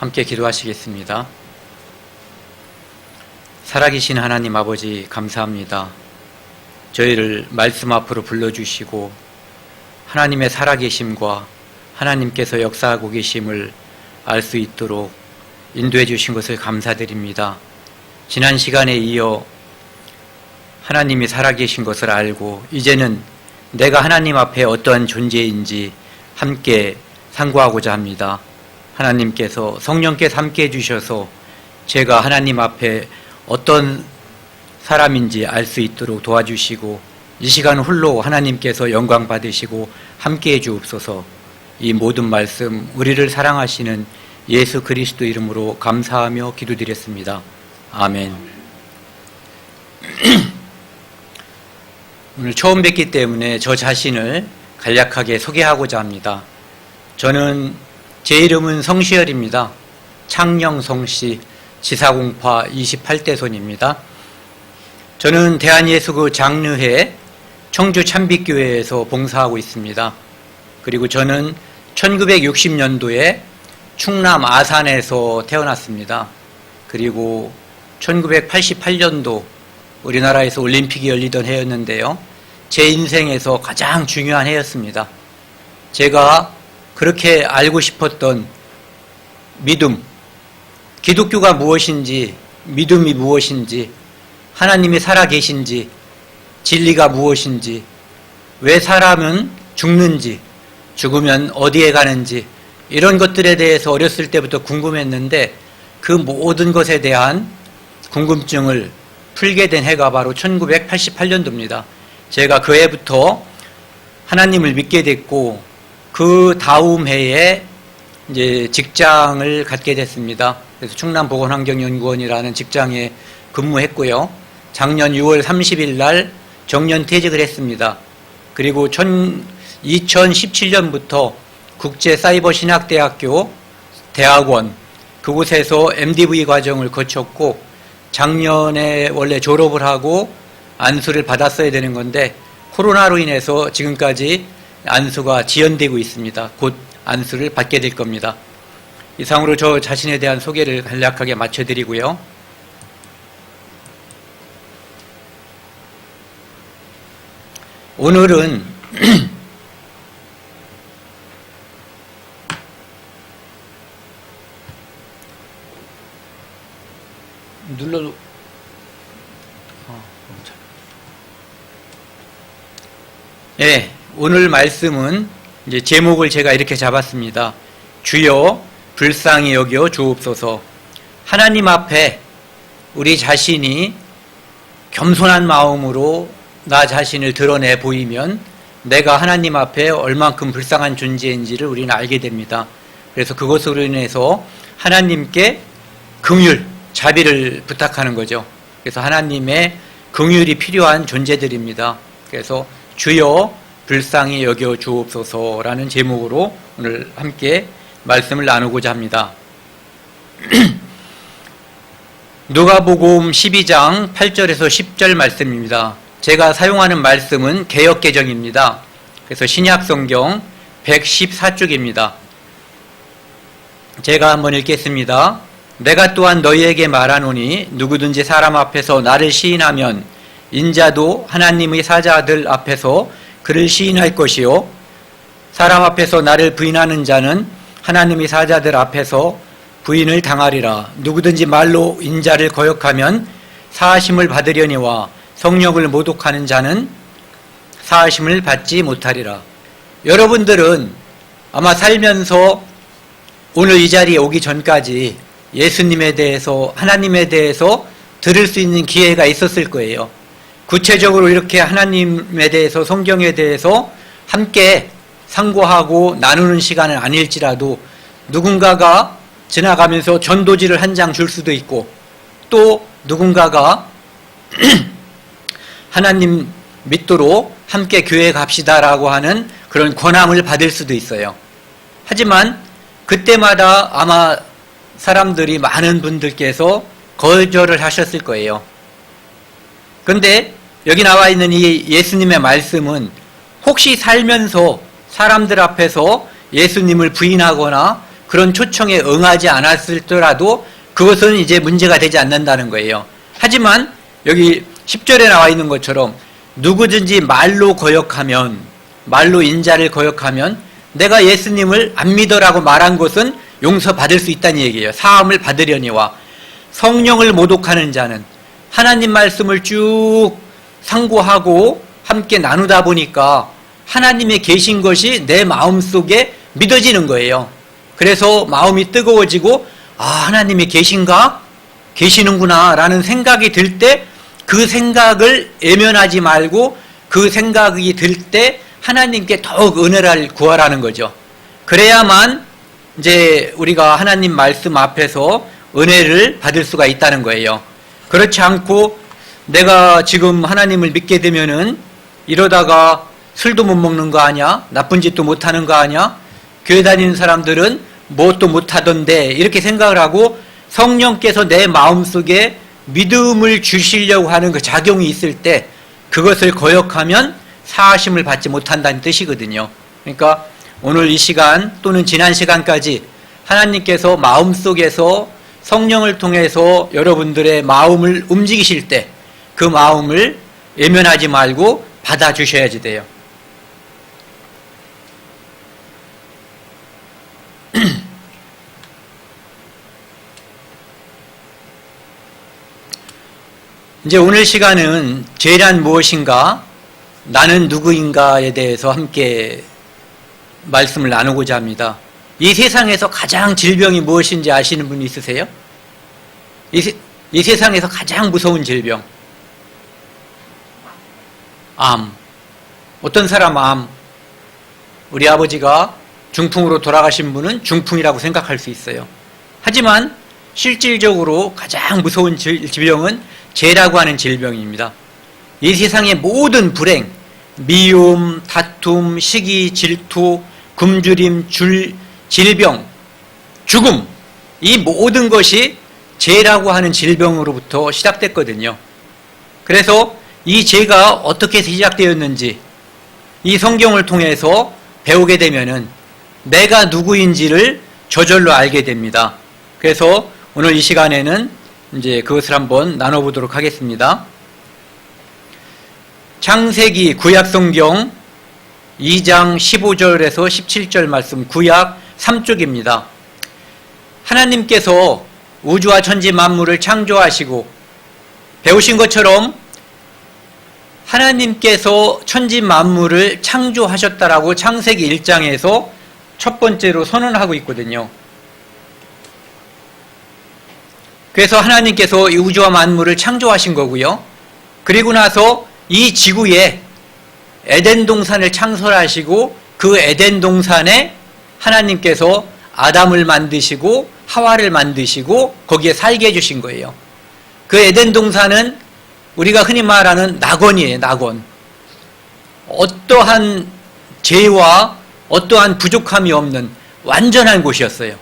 함께 기도하시겠습니다. 살아계신 하나님 아버지 감사합니다. 저희를 말씀 앞으로 불러주시고 하나님의 살아계심과 하나님께서 역사하고 계심을 알 수 있도록 인도해 주신 것을 감사드립니다. 지난 시간에 이어 하나님이 살아계신 것을 알고 이제는 내가 하나님 앞에 어떠한 존재인지 함께 상고하고자 합니다. 하나님께서 성령께서 함께 해주셔서 제가 하나님 앞에 어떤 사람인지 알 수 있도록 도와주시고 이 시간 홀로 하나님께서 영광 받으시고 함께 해주옵소서. 이 모든 말씀 우리를 사랑하시는 예수 그리스도 이름으로 감사하며 기도드렸습니다. 아멘. 오늘 처음 뵙기 때문에 저 자신을 간략하게 소개하고자 합니다. 저는 제 이름은 성시열입니다. 창녕 성씨, 지사공파 28대손입니다. 저는 대한예수교 장르회 청주 참빛교회에서 봉사하고 있습니다. 그리고 저는 1960년도에 충남 아산에서 태어났습니다. 그리고 1988년도 우리나라에서 올림픽이 열리던 해였는데요. 제 인생에서 가장 중요한 해였습니다. 제가 그렇게 알고 싶었던 믿음, 기독교가 무엇인지, 믿음이 무엇인지, 하나님이 살아계신지, 진리가 무엇인지, 왜 사람은 죽는지, 죽으면 어디에 가는지 이런 것들에 대해서 어렸을 때부터 궁금했는데 그 모든 것에 대한 궁금증을 풀게 된 해가 바로 1988년도입니다. 제가 그 해부터 하나님을 믿게 됐고 그 다음 해에 이제 직장을 갖게 됐습니다. 그래서 충남보건환경연구원이라는 직장에 근무했고요. 작년 6월 30일 날 정년퇴직을 했습니다. 그리고 2017년부터 국제사이버신학대학교 대학원 그곳에서 MDV 과정을 거쳤고 작년에 원래 졸업을 하고 안수를 받았어야 되는 건데 코로나로 인해서 지금까지 안수가 지연되고 있습니다. 곧 안수를 받게 될 겁니다. 이상으로 저 자신에 대한 소개를 간략하게 마쳐드리고요. 오늘은 눌러도 오늘 말씀은 이제 제목을 제가 이렇게 잡았습니다. 주여 불쌍히 여겨 주옵소서. 하나님 앞에 우리 자신이 겸손한 마음으로 나 자신을 드러내 보이면 내가 하나님 앞에 얼만큼 불쌍한 존재인지를 우리는 알게 됩니다. 그래서 그것으로 인해서 하나님께 긍휼, 자비를 부탁하는 거죠. 그래서 하나님의 긍휼이 필요한 존재들입니다. 그래서 주여 불쌍히 여겨 주옵소서라는 제목으로 오늘 함께 말씀을 나누고자 합니다. 누가복음 12장 8절에서 10절 말씀입니다. 제가 사용하는 말씀은 개역개정입니다. 그래서 신약성경 114쪽입니다. 제가 한번 읽겠습니다. 내가 또한 너희에게 말하노니 누구든지 사람 앞에서 나를 시인하면 인자도 하나님의 사자들 앞에서 그를 시인할 것이요 사람 앞에서 나를 부인하는 자는 하나님의 사자들 앞에서 부인을 당하리라. 누구든지 말로 인자를 거역하면 사하심을 받으려니와 성령을 모독하는 자는 사하심을 받지 못하리라. 여러분들은 아마 살면서 오늘 이 자리에 오기 전까지 예수님에 대해서 하나님에 대해서 들을 수 있는 기회가 있었을 거예요. 구체적으로 이렇게 하나님에 대해서 성경에 대해서 함께 상고하고 나누는 시간은 아닐지라도 누군가가 지나가면서 전도지를 한 장 줄 수도 있고 또 누군가가 하나님 믿도록 함께 교회 갑시다라고 하는 그런 권함을 받을 수도 있어요. 하지만 그때마다 아마 사람들이 많은 분들께서 거절을 하셨을 거예요. 그런데 여기 나와 있는 이 예수님의 말씀은 혹시 살면서 사람들 앞에서 예수님을 부인하거나 그런 초청에 응하지 않았더라도 그것은 이제 문제가 되지 않는다는 거예요. 하지만 여기 10절에 나와 있는 것처럼 누구든지 말로 거역하면, 말로 인자를 거역하면 내가 예수님을 안 믿어라고 말한 것은 용서받을 수 있다는 얘기예요. 사함을 받으려니와. 성령을 모독하는 자는 하나님 말씀을 쭉 상고하고 함께 나누다 보니까 하나님의 계신 것이 내 마음속에 믿어지는 거예요. 그래서 마음이 뜨거워지고 하나님이 계신가? 계시는구나 라는 생각이 들 때 그 생각을 애면하지 말고 그 생각이 들 때 하나님께 더욱 은혜를 구하라는 거죠. 그래야만 이제 우리가 하나님 말씀 앞에서 은혜를 받을 수가 있다는 거예요. 그렇지 않고 내가 지금 하나님을 믿게 되면은 이러다가 술도 못 먹는 거 아니야? 나쁜 짓도 못 하는 거 아니야? 교회 다니는 사람들은 뭣도 못 하던데 이렇게 생각을 하고 성령께서 내 마음속에 믿음을 주시려고 하는 그 작용이 있을 때 그것을 거역하면 사하심을 받지 못한다는 뜻이거든요. 그러니까 오늘 이 시간 또는 지난 시간까지 하나님께서 마음속에서 성령을 통해서 여러분들의 마음을 움직이실 때 그 마음을 외면하지 말고 받아주셔야지 돼요. 이제 오늘 시간은 죄란 무엇인가, 나는 누구인가에 대해서 함께 말씀을 나누고자 합니다. 이 세상에서 가장 질병이 무엇인지 아시는 분이 있으세요? 이 세상에서 가장 무서운 질병. 암. 어떤 사람 암. 우리 아버지가 중풍으로 돌아가신 분은 중풍이라고 생각할 수 있어요. 하지만 실질적으로 가장 무서운 질병은 죄라고 하는 질병입니다. 이 세상의 모든 불행, 미움, 다툼, 시기, 질투, 굶주림, 질병, 죽음, 이 모든 것이 죄라고 하는 질병으로부터 시작됐거든요. 그래서 이 죄가 어떻게 시작되었는지 이 성경을 통해서 배우게 되면은 내가 누구인지를 저절로 알게 됩니다. 그래서 오늘 이 시간에는 이제 그것을 한번 나눠보도록 하겠습니다. 창세기 구약성경 2장 15절에서 17절 말씀, 구약 3쪽입니다. 하나님께서 우주와 천지 만물을 창조하시고 배우신 것처럼 하나님께서 천지 만물을 창조하셨다라고 창세기 1장에서 첫 번째로 선언하고 있거든요. 그래서 하나님께서 이 우주와 만물을 창조하신 거고요. 그리고 나서 이 지구에 에덴 동산을 창설하시고 그 에덴 동산에 하나님께서 아담을 만드시고 하와를 만드시고 거기에 살게 해주신 거예요. 그 에덴 동산은 우리가 흔히 말하는 낙원이에요. 낙원. 어떠한 죄와 어떠한 부족함이 없는 완전한 곳이었어요.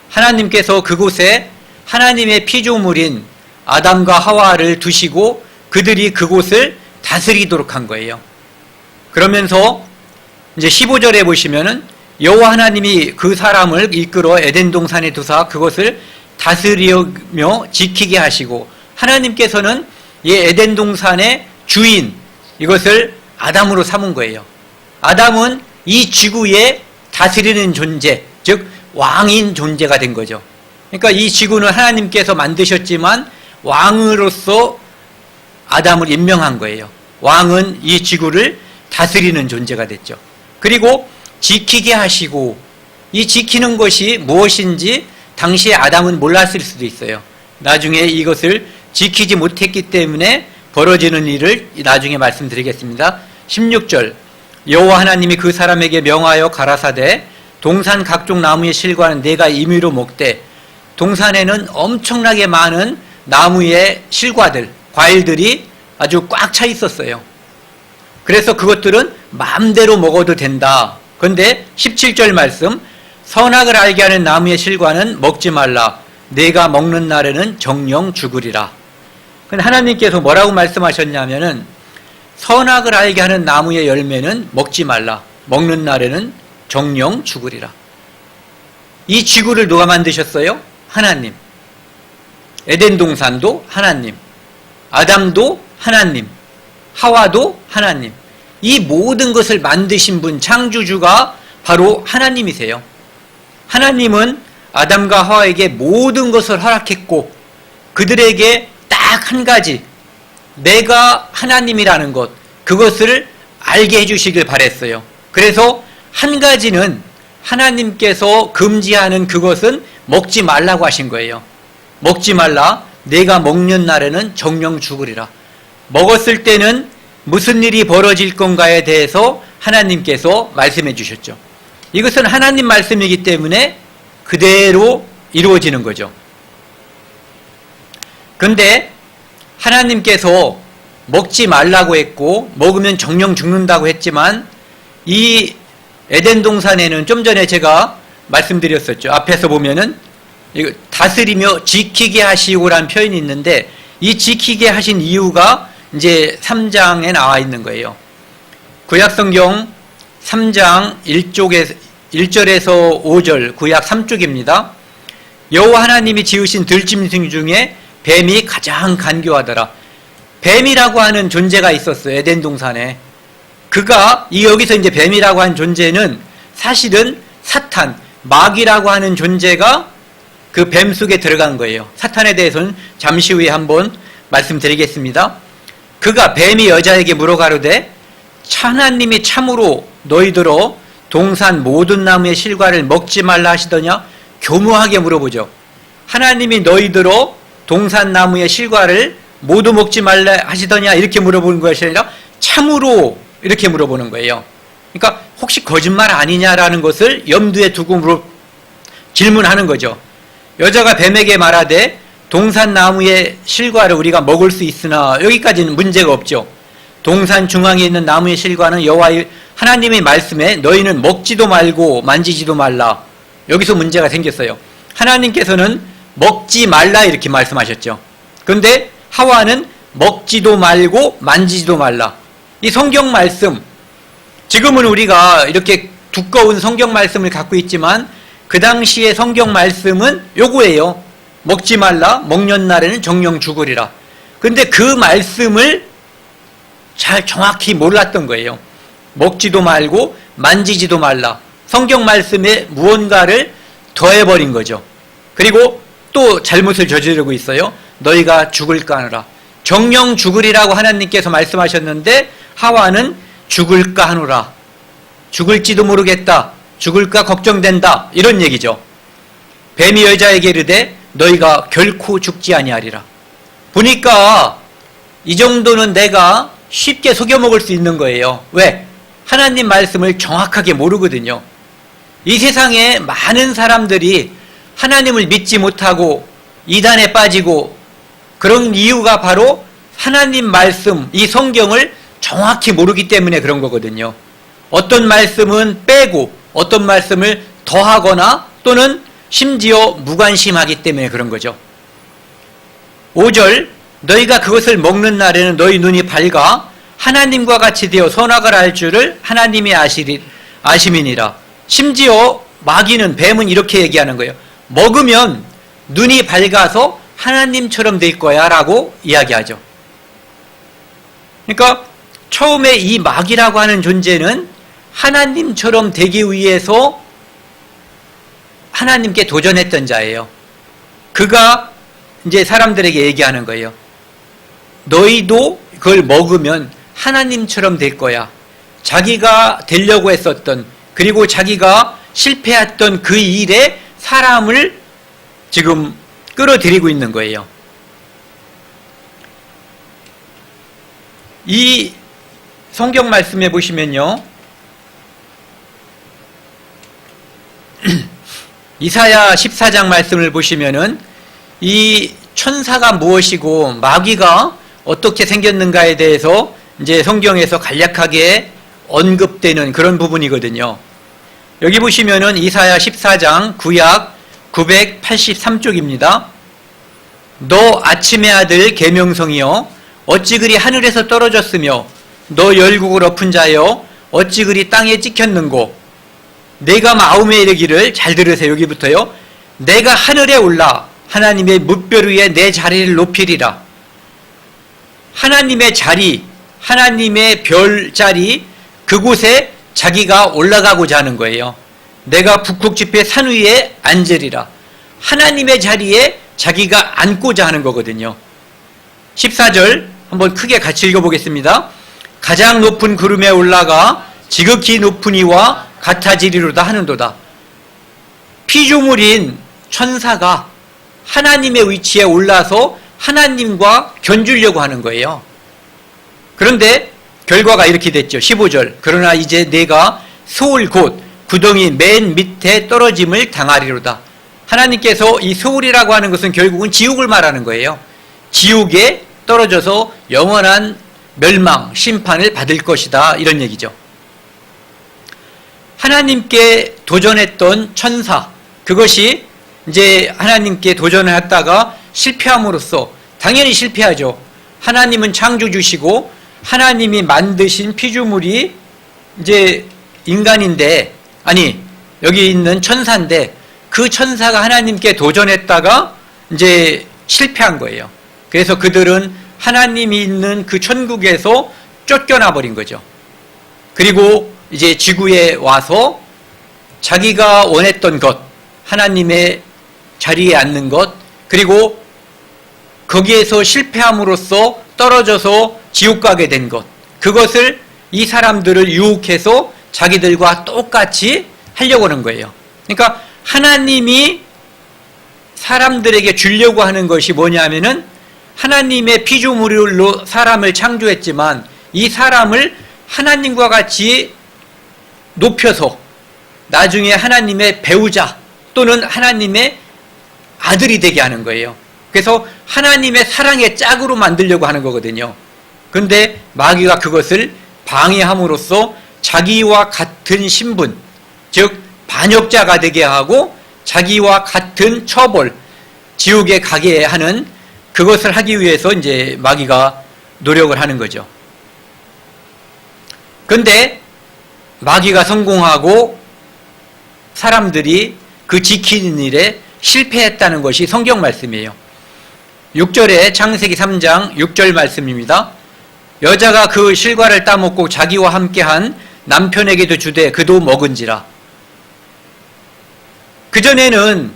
하나님께서 그곳에 하나님의 피조물인 아담과 하와를 두시고 그들이 그곳을 다스리도록 한 거예요. 그러면서 이제 15절에 보시면은 여호와 하나님이 그 사람을 이끌어 에덴 동산에 두사 그것을 다스리며 지키게 하시고 하나님께서는 이 에덴 동산의 주인, 이것을 아담으로 삼은 거예요. 아담은 이 지구에 다스리는 존재, 즉 왕인 존재가 된 거죠. 그러니까 이 지구는 하나님께서 만드셨지만 왕으로서 아담을 임명한 거예요. 왕은 이 지구를 다스리는 존재가 됐죠. 그리고 지키게 하시고, 이 지키는 것이 무엇인지 당시에 아담은 몰랐을 수도 있어요. 나중에 이것을 지키지 못했기 때문에 벌어지는 일을 나중에 말씀드리겠습니다. 16절, 여호와 하나님이 그 사람에게 명하여 가라사대 동산 각종 나무의 실과는 내가 임의로 먹되, 동산에는 엄청나게 많은 나무의 실과들, 과일들이 아주 꽉 차 있었어요. 그래서 그것들은 마음대로 먹어도 된다. 그런데 17절 말씀, 선악을 알게 하는 나무의 실과는 먹지 말라. 내가 먹는 날에는 정령 죽으리라. 근데 하나님께서 뭐라고 말씀하셨냐면은 선악을 알게 하는 나무의 열매는 먹지 말라. 먹는 날에는 정령 죽으리라. 이 지구를 누가 만드셨어요? 하나님. 에덴 동산도 하나님, 아담도 하나님, 하와도 하나님. 이 모든 것을 만드신 분, 창조주가 바로 하나님이세요. 하나님은 아담과 하와에게 모든 것을 허락했고 그들에게 딱 한 가지, 내가 하나님이라는 것, 그것을 알게 해주시길 바랬어요. 그래서 한 가지는 하나님께서 금지하는 그것은 먹지 말라고 하신 거예요. 먹지 말라. 내가 먹는 날에는 정령 죽으리라. 먹었을 때는 무슨 일이 벌어질 건가에 대해서 하나님께서 말씀해 주셨죠. 이것은 하나님 말씀이기 때문에 그대로 이루어지는 거죠. 근데 하나님께서 먹지 말라고 했고 먹으면 정령 죽는다고 했지만 이 에덴 동산에는 좀 전에 제가 말씀드렸었죠. 앞에서 보면은 다스리며 지키게 하시고라는 표현이 있는데 이 지키게 하신 이유가 이제 3장에 나와 있는 거예요. 구약성경 3장 1절에서 5절, 구약 3쪽입니다. 여호와 하나님이 지으신 들짐승 중에 뱀이 가장 간교하더라. 뱀이라고 하는 존재가 있었어요. 에덴 동산에. 그가 여기서 이제 뱀이라고 하는 존재는 사실은 사탄, 마귀라고 하는 존재가 그 뱀 속에 들어간 거예요. 사탄에 대해서는 잠시 후에 한번 말씀드리겠습니다. 그가 뱀이 여자에게 물어가로되 하나님이 참으로 너희들어 동산 모든 나무의 실과를 먹지 말라 하시더냐? 교묘하게 물어보죠. 하나님이 너희들어 동산 나무의 실과를 모두 먹지 말라 하시더냐? 이렇게 물어보는 것이 아니라 참으로 이렇게 물어보는 거예요. 그러니까 혹시 거짓말 아니냐라는 것을 염두에 두고 질문하는 거죠. 여자가 뱀에게 말하되 동산 나무의 실과를 우리가 먹을 수 있으나, 여기까지는 문제가 없죠. 동산 중앙에 있는 나무의 실과는 여호와의 하나님의 말씀에 너희는 먹지도 말고 만지지도 말라. 여기서 문제가 생겼어요. 하나님께서는 먹지 말라 이렇게 말씀하셨죠. 그런데 하와는 먹지도 말고 만지지도 말라. 이 성경 말씀, 지금은 우리가 이렇게 두꺼운 성경 말씀을 갖고 있지만 그 당시의 성경 말씀은 요거예요. 먹지 말라, 먹는 날에는 정령 죽으리라. 그런데 그 말씀을 잘 정확히 몰랐던 거예요. 먹지도 말고 만지지도 말라. 성경 말씀에 무언가를 더해버린 거죠. 그리고 또 잘못을 저지르고 있어요. 너희가 죽을까 하노라. 정령 죽으리라고 하나님께서 말씀하셨는데 하와는 죽을까 하노라. 죽을지도 모르겠다. 죽을까 걱정된다. 이런 얘기죠. 뱀이 여자에게 이르되 너희가 결코 죽지 아니하리라. 보니까 이 정도는 내가 쉽게 속여먹을 수 있는 거예요. 왜? 하나님 말씀을 정확하게 모르거든요. 이 세상에 많은 사람들이 하나님을 믿지 못하고 이단에 빠지고 그런 이유가 바로 하나님 말씀, 이 성경을 정확히 모르기 때문에 그런 거거든요. 어떤 말씀은 빼고 어떤 말씀을 더하거나 또는 심지어 무관심하기 때문에 그런 거죠. 5절, 너희가 그것을 먹는 날에는 너희 눈이 밝아 하나님과 같이 되어 선악을 알 줄을 하나님이 아심이니라. 심지어 마귀는, 뱀은 이렇게 얘기하는 거예요. 먹으면 눈이 밝아서 하나님처럼 될 거야 라고 이야기하죠. 그러니까 처음에 이 마귀라고 하는 존재는 하나님처럼 되기 위해서 하나님께 도전했던 자예요. 그가 이제 사람들에게 얘기하는 거예요. 너희도 그걸 먹으면 하나님처럼 될 거야. 자기가 되려고 했었던, 그리고 자기가 실패했던 그 일에 사람을 지금 끌어들이고 있는 거예요. 이 성경 말씀에 보시면요, 이사야 14장 말씀을 보시면은 이 천사가 무엇이고 마귀가 어떻게 생겼는가에 대해서 이제 성경에서 간략하게 언급되는 그런 부분이거든요. 여기 보시면은 이사야 14장 구약 983쪽입니다. 너 아침의 아들 계명성이여 어찌 그리 하늘에서 떨어졌으며 너 열국을 엎은 자여 어찌 그리 땅에 찍혔는고. 내가 마음에 이르기를, 잘 들으세요. 여기부터요. 내가 하늘에 올라 하나님의 뭇별 위에 내 자리를 높이리라. 하나님의 자리, 하나님의 별자리, 그곳에 자기가 올라가고자 하는 거예요. 내가 북극지폐 산 위에 앉으리라. 하나님의 자리에 자기가 앉고자 하는 거거든요. 14절 한번 크게 같이 읽어보겠습니다. 가장 높은 구름에 올라가 지극히 높은 이와 같아지리로다 하는도다. 피조물인 천사가 하나님의 위치에 올라서 하나님과 견주려고 하는 거예요. 그런데 결과가 이렇게 됐죠. 15절. 그러나 이제 내가 소울 곧 구덩이 맨 밑에 떨어짐을 당하리로다. 하나님께서 이 소울이라고 하는 것은 결국은 지옥을 말하는 거예요. 지옥에 떨어져서 영원한 멸망, 심판을 받을 것이다. 이런 얘기죠. 하나님께 도전했던 천사, 그것이 이제 하나님께 도전을 했다가 실패함으로써, 당연히 실패하죠. 하나님은 창조주시고 하나님이 만드신 피조물이 이제 인간인데, 아니 여기 있는 천사인데, 그 천사가 하나님께 도전했다가 이제 실패한 거예요. 그래서 그들은 하나님이 있는 그 천국에서 쫓겨나 버린 거죠. 그리고 이제 지구에 와서 자기가 원했던 것, 하나님의 자리에 앉는 것, 그리고 거기에서 실패함으로써 떨어져서 지옥 가게 된 것, 그것을 이 사람들을 유혹해서 자기들과 똑같이 하려고 하는 거예요. 그러니까 하나님이 사람들에게 주려고 하는 것이 뭐냐면은, 하나님의 피조물로 사람을 창조했지만 이 사람을 하나님과 같이 높여서 나중에 하나님의 배우자 또는 하나님의 아들이 되게 하는 거예요. 그래서 하나님의 사랑의 짝으로 만들려고 하는 거거든요. 그런데 마귀가 그것을 방해함으로써 자기와 같은 신분, 즉 반역자가 되게 하고 자기와 같은 처벌, 지옥에 가게 하는, 그것을 하기 위해서 이제 마귀가 노력을 하는 거죠. 그런데 마귀가 성공하고 사람들이 그 지키는 일에 실패했다는 것이 성경 말씀이에요. 6절에 창세기 3장 6절 말씀입니다. 여자가 그 실과를 따먹고 자기와 함께한 남편에게도 주되 그도 먹은지라. 그전에는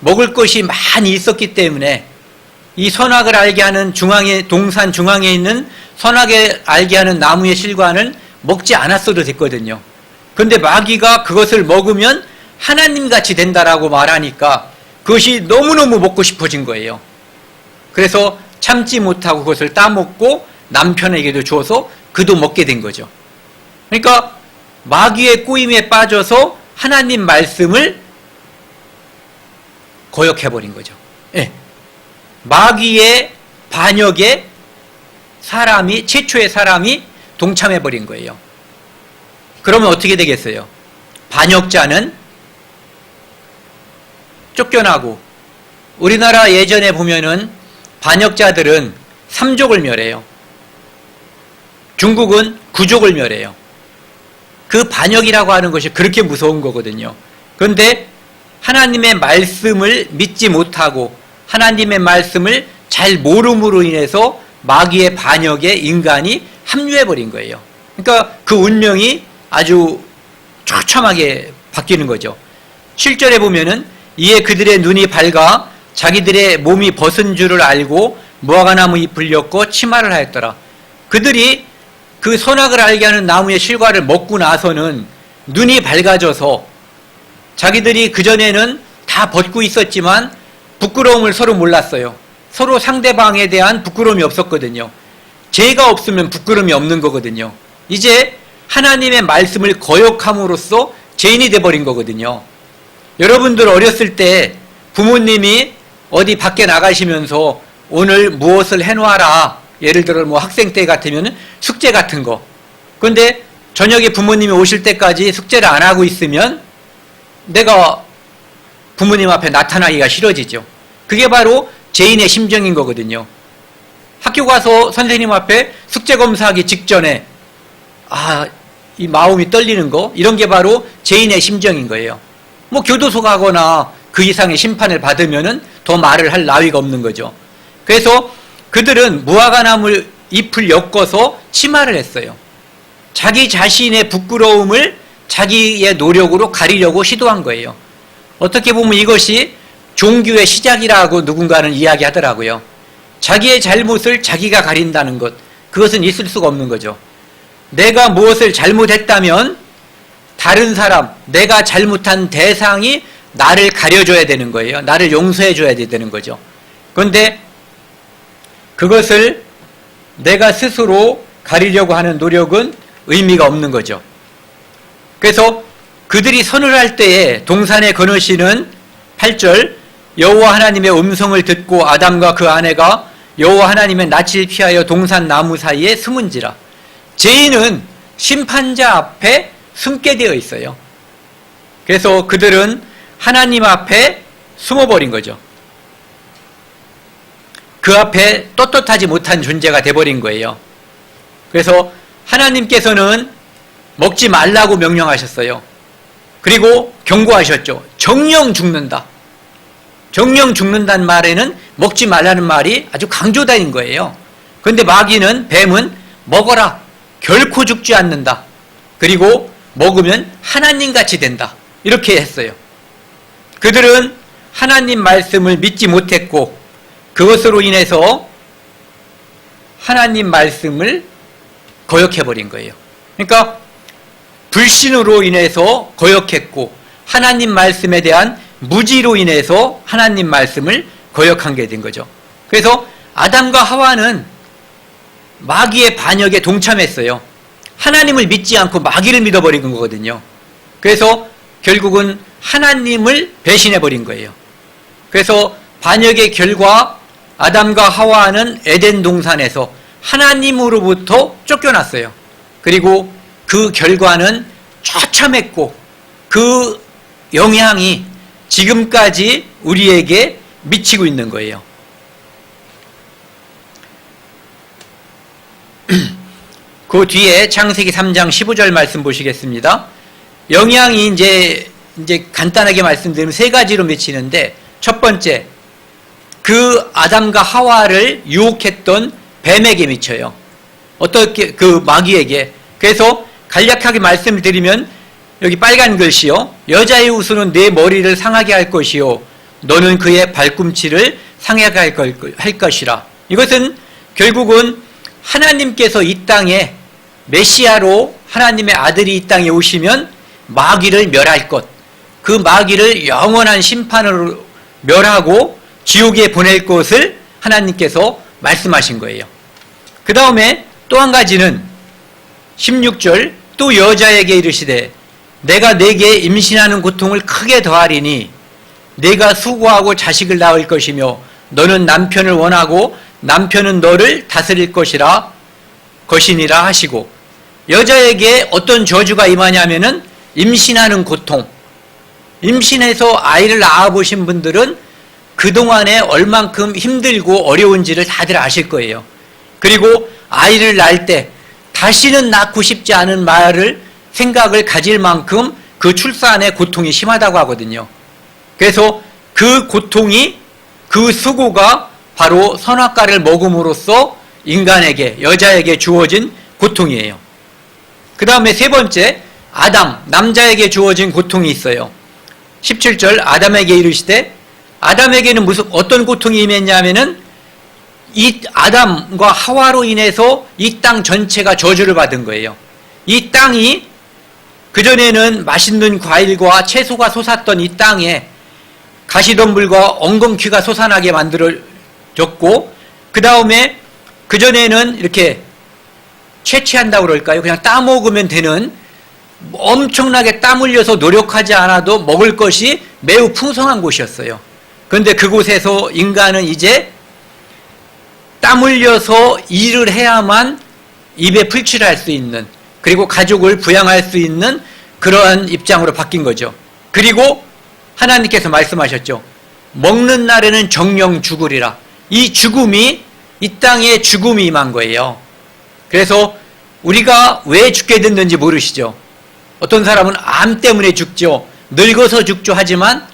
먹을 것이 많이 있었기 때문에 이 선악을 알게 하는 중앙에, 동산 중앙에 있는 선악을 알게 하는 나무의 실과는 먹지 않았어도 됐거든요. 그런데 마귀가 그것을 먹으면 하나님같이 된다라고 말하니까 그것이 너무너무 먹고 싶어진 거예요. 그래서 참지 못하고 그것을 따먹고 남편에게도 줘서 그도 먹게 된 거죠. 그러니까 마귀의 꼬임에 빠져서 하나님 말씀을 거역해버린 거죠. 예. 마귀의 반역에 최초의 사람이 동참해버린 거예요. 그러면 어떻게 되겠어요? 반역자는 쫓겨나고, 우리나라 예전에 보면은 반역자들은 3족을 멸해요. 중국은 9족을 멸해요. 그 반역이라고 하는 것이 그렇게 무서운 거거든요. 그런데 하나님의 말씀을 믿지 못하고 하나님의 말씀을 잘 모름으로 인해서 마귀의 반역에 인간이 합류해버린 거예요. 그러니까 그 운명이 아주 처참하게 바뀌는 거죠. 7절에 보면은 이에 그들의 눈이 밝아 자기들의 몸이 벗은 줄을 알고 무화과나무 잎을 엮고 치마를 하였더라. 그들이 그 선악을 알게 하는 나무의 실과를 먹고 나서는 눈이 밝아져서 자기들이 그전에는 다 벗고 있었지만 부끄러움을 서로 몰랐어요. 서로 상대방에 대한 부끄러움이 없었거든요. 죄가 없으면 부끄러움이 없는 거거든요. 이제 하나님의 말씀을 거역함으로써 죄인이 돼버린 거거든요. 여러분들 어렸을 때 부모님이 어디 밖에 나가시면서 오늘 무엇을 해놓아라, 예를 들어 뭐 학생 때 같으면 숙제 같은 거, 그런데 저녁에 부모님이 오실 때까지 숙제를 안 하고 있으면 내가 부모님 앞에 나타나기가 싫어지죠. 그게 바로 죄인의 심정인 거거든요. 학교 가서 선생님 앞에 숙제 검사하기 직전에 이 마음이 떨리는 거, 이런 게 바로 죄인의 심정인 거예요. 뭐 교도소 가거나 그 이상의 심판을 받으면은 더 말을 할 나위가 없는 거죠. 그래서 그들은 무화과나무 잎을 엮어서 치마를 했어요. 자기 자신의 부끄러움을 자기의 노력으로 가리려고 시도한 거예요. 어떻게 보면 이것이 종교의 시작이라고 누군가는 이야기하더라고요. 자기의 잘못을 자기가 가린다는 것, 그것은 있을 수가 없는 거죠. 내가 무엇을 잘못했다면 다른 사람, 내가 잘못한 대상이 나를 가려줘야 되는 거예요. 나를 용서해줘야 되는 거죠. 그런데 그것을 내가 스스로 가리려고 하는 노력은 의미가 없는 거죠. 그래서 그들이 선을 할 때에 동산에 거느시는 8절, 여호와 하나님의 음성을 듣고 아담과 그 아내가 여호와 하나님의 낯을 피하여 동산 나무 사이에 숨은지라. 죄인은 심판자 앞에 숨게 되어 있어요. 그래서 그들은 하나님 앞에 숨어버린 거죠. 그 앞에 떳떳하지 못한 존재가 돼버린 거예요. 그래서 하나님께서는 먹지 말라고 명령하셨어요. 그리고 경고하셨죠. 정령 죽는다. 정령 죽는다는 말에는 먹지 말라는 말이 아주 강조다인 거예요. 그런데 마귀는, 뱀은 먹어라. 결코 죽지 않는다. 그리고 먹으면 하나님같이 된다. 이렇게 했어요. 그들은 하나님 말씀을 믿지 못했고 그것으로 인해서 하나님 말씀을 거역해버린 거예요. 그러니까 불신으로 인해서 거역했고 하나님 말씀에 대한 무지로 인해서 하나님 말씀을 거역한 게 된 거죠. 그래서 아담과 하와는 마귀의 반역에 동참했어요. 하나님을 믿지 않고 마귀를 믿어버린 거거든요. 그래서 결국은 하나님을 배신해버린 거예요. 그래서 반역의 결과 아담과 하와는 에덴 동산에서 하나님으로부터 쫓겨났어요. 그리고 그 결과는 처참했고 그 영향이 지금까지 우리에게 미치고 있는 거예요. 그 뒤에 창세기 3장 15절 말씀 보시겠습니다. 영향이 이제 간단하게 말씀드리면 세 가지로 미치는데, 첫 번째, 그 아담과 하와를 유혹했던 뱀에게 미쳐요. 어떻게? 그 마귀에게. 그래서 간략하게 말씀을 드리면 여기 빨간 글씨요. 여자의 후손은 내 머리를 상하게 할 것이요 너는 그의 발꿈치를 상하게 할 것이라. 이것은 결국은 하나님께서 이 땅에 메시아로 하나님의 아들이 이 땅에 오시면 마귀를 멸할 것, 그 마귀를 영원한 심판으로 멸하고 지옥에 보낼 것을 하나님께서 말씀하신 거예요. 그 다음에 또 한 가지는 16절, 또 여자에게 이르시되 내가 네게 임신하는 고통을 크게 더하리니 네가 수고하고 자식을 낳을 것이며 너는 남편을 원하고 남편은 너를 다스릴 것이니라 하시고, 여자에게 어떤 저주가 임하냐면은 임신하는 고통. 임신해서 아이를 낳아보신 분들은 그동안에 얼만큼 힘들고 어려운지를 다들 아실 거예요. 그리고 아이를 낳을 때 다시는 낳고 싶지 않은 생각을 가질 만큼 그 출산의 고통이 심하다고 하거든요. 그래서 그 고통이, 그 수고가 바로 선악과를 먹음으로써 인간에게, 여자에게 주어진 고통이에요. 그 다음에 세 번째, 아담, 남자에게 주어진 고통이 있어요. 17절, 아담에게 이르시되, 아담에게는 어떤 고통이 임했냐면은 이 아담과 하와로 인해서 이 땅 전체가 저주를 받은 거예요. 이 땅이 그전에는 맛있는 과일과 채소가 솟았던 이 땅에 가시덤불과 엉겅퀴가 솟아나게 만들어졌고, 그 다음에 그전에는 이렇게 채취한다고 그럴까요? 그냥 따먹으면 되는, 엄청나게 땀 흘려서 노력하지 않아도 먹을 것이 매우 풍성한 곳이었어요. 그런데 그곳에서 인간은 이제 땀 흘려서 일을 해야만 입에 풀칠을 할 수 있는, 그리고 가족을 부양할 수 있는 그러한 입장으로 바뀐 거죠. 그리고 하나님께서 말씀하셨죠. 먹는 날에는 정령 죽으리라. 이 죽음이, 이 땅에 죽음이 임한 거예요. 그래서 우리가 왜 죽게 됐는지 모르시죠? 어떤 사람은 암 때문에 죽죠. 늙어서 죽죠. 하지만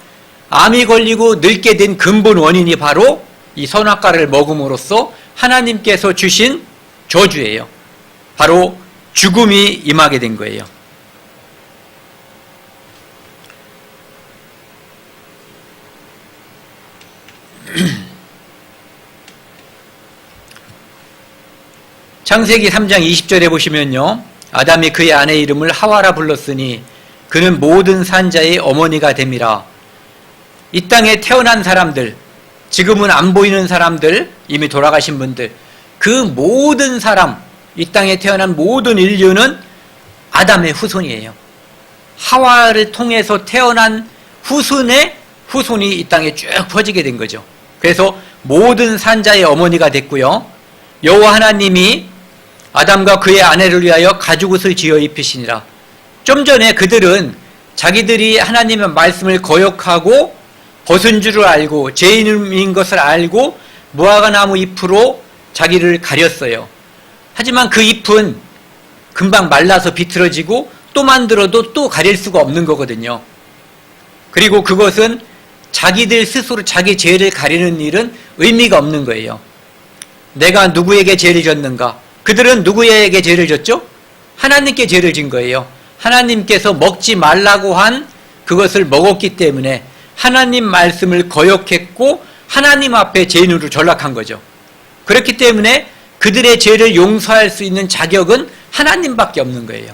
암이 걸리고 늙게 된 근본 원인이 바로 이 선악과를 먹음으로써 하나님께서 주신 저주예요. 바로 죽음이 임하게 된 거예요. 창세기 3장 20절에 보시면요, 아담이 그의 아내 이름을 하와라 불렀으니 그는 모든 산자의 어머니가 됨이라. 이 땅에 태어난 사람들, 지금은 안 보이는 사람들, 이미 돌아가신 분들, 그 모든 사람, 이 땅에 태어난 모든 인류는 아담의 후손이에요. 하와를 통해서 태어난 후손의 후손이 이 땅에 쭉 퍼지게 된 거죠. 그래서 모든 산자의 어머니가 됐고요. 여호와 하나님이 아담과 그의 아내를 위하여 가죽옷을 지어 입히시니라. 좀 전에 그들은 자기들이 하나님의 말씀을 거역하고 벗은 줄을 알고 죄인인 것을 알고 무화과나무 잎으로 자기를 가렸어요. 하지만 그 잎은 금방 말라서 비틀어지고 또 만들어도 또 가릴 수가 없는 거거든요. 그리고 그것은 자기들 스스로 자기 죄를 가리는 일은 의미가 없는 거예요. 내가 누구에게 죄를 졌는가? 그들은 누구에게 죄를 졌죠? 하나님께 죄를 진 거예요. 하나님께서 먹지 말라고 한 그것을 먹었기 때문에 하나님 말씀을 거역했고 하나님 앞에 죄인으로 전락한 거죠. 그렇기 때문에 그들의 죄를 용서할 수 있는 자격은 하나님밖에 없는 거예요.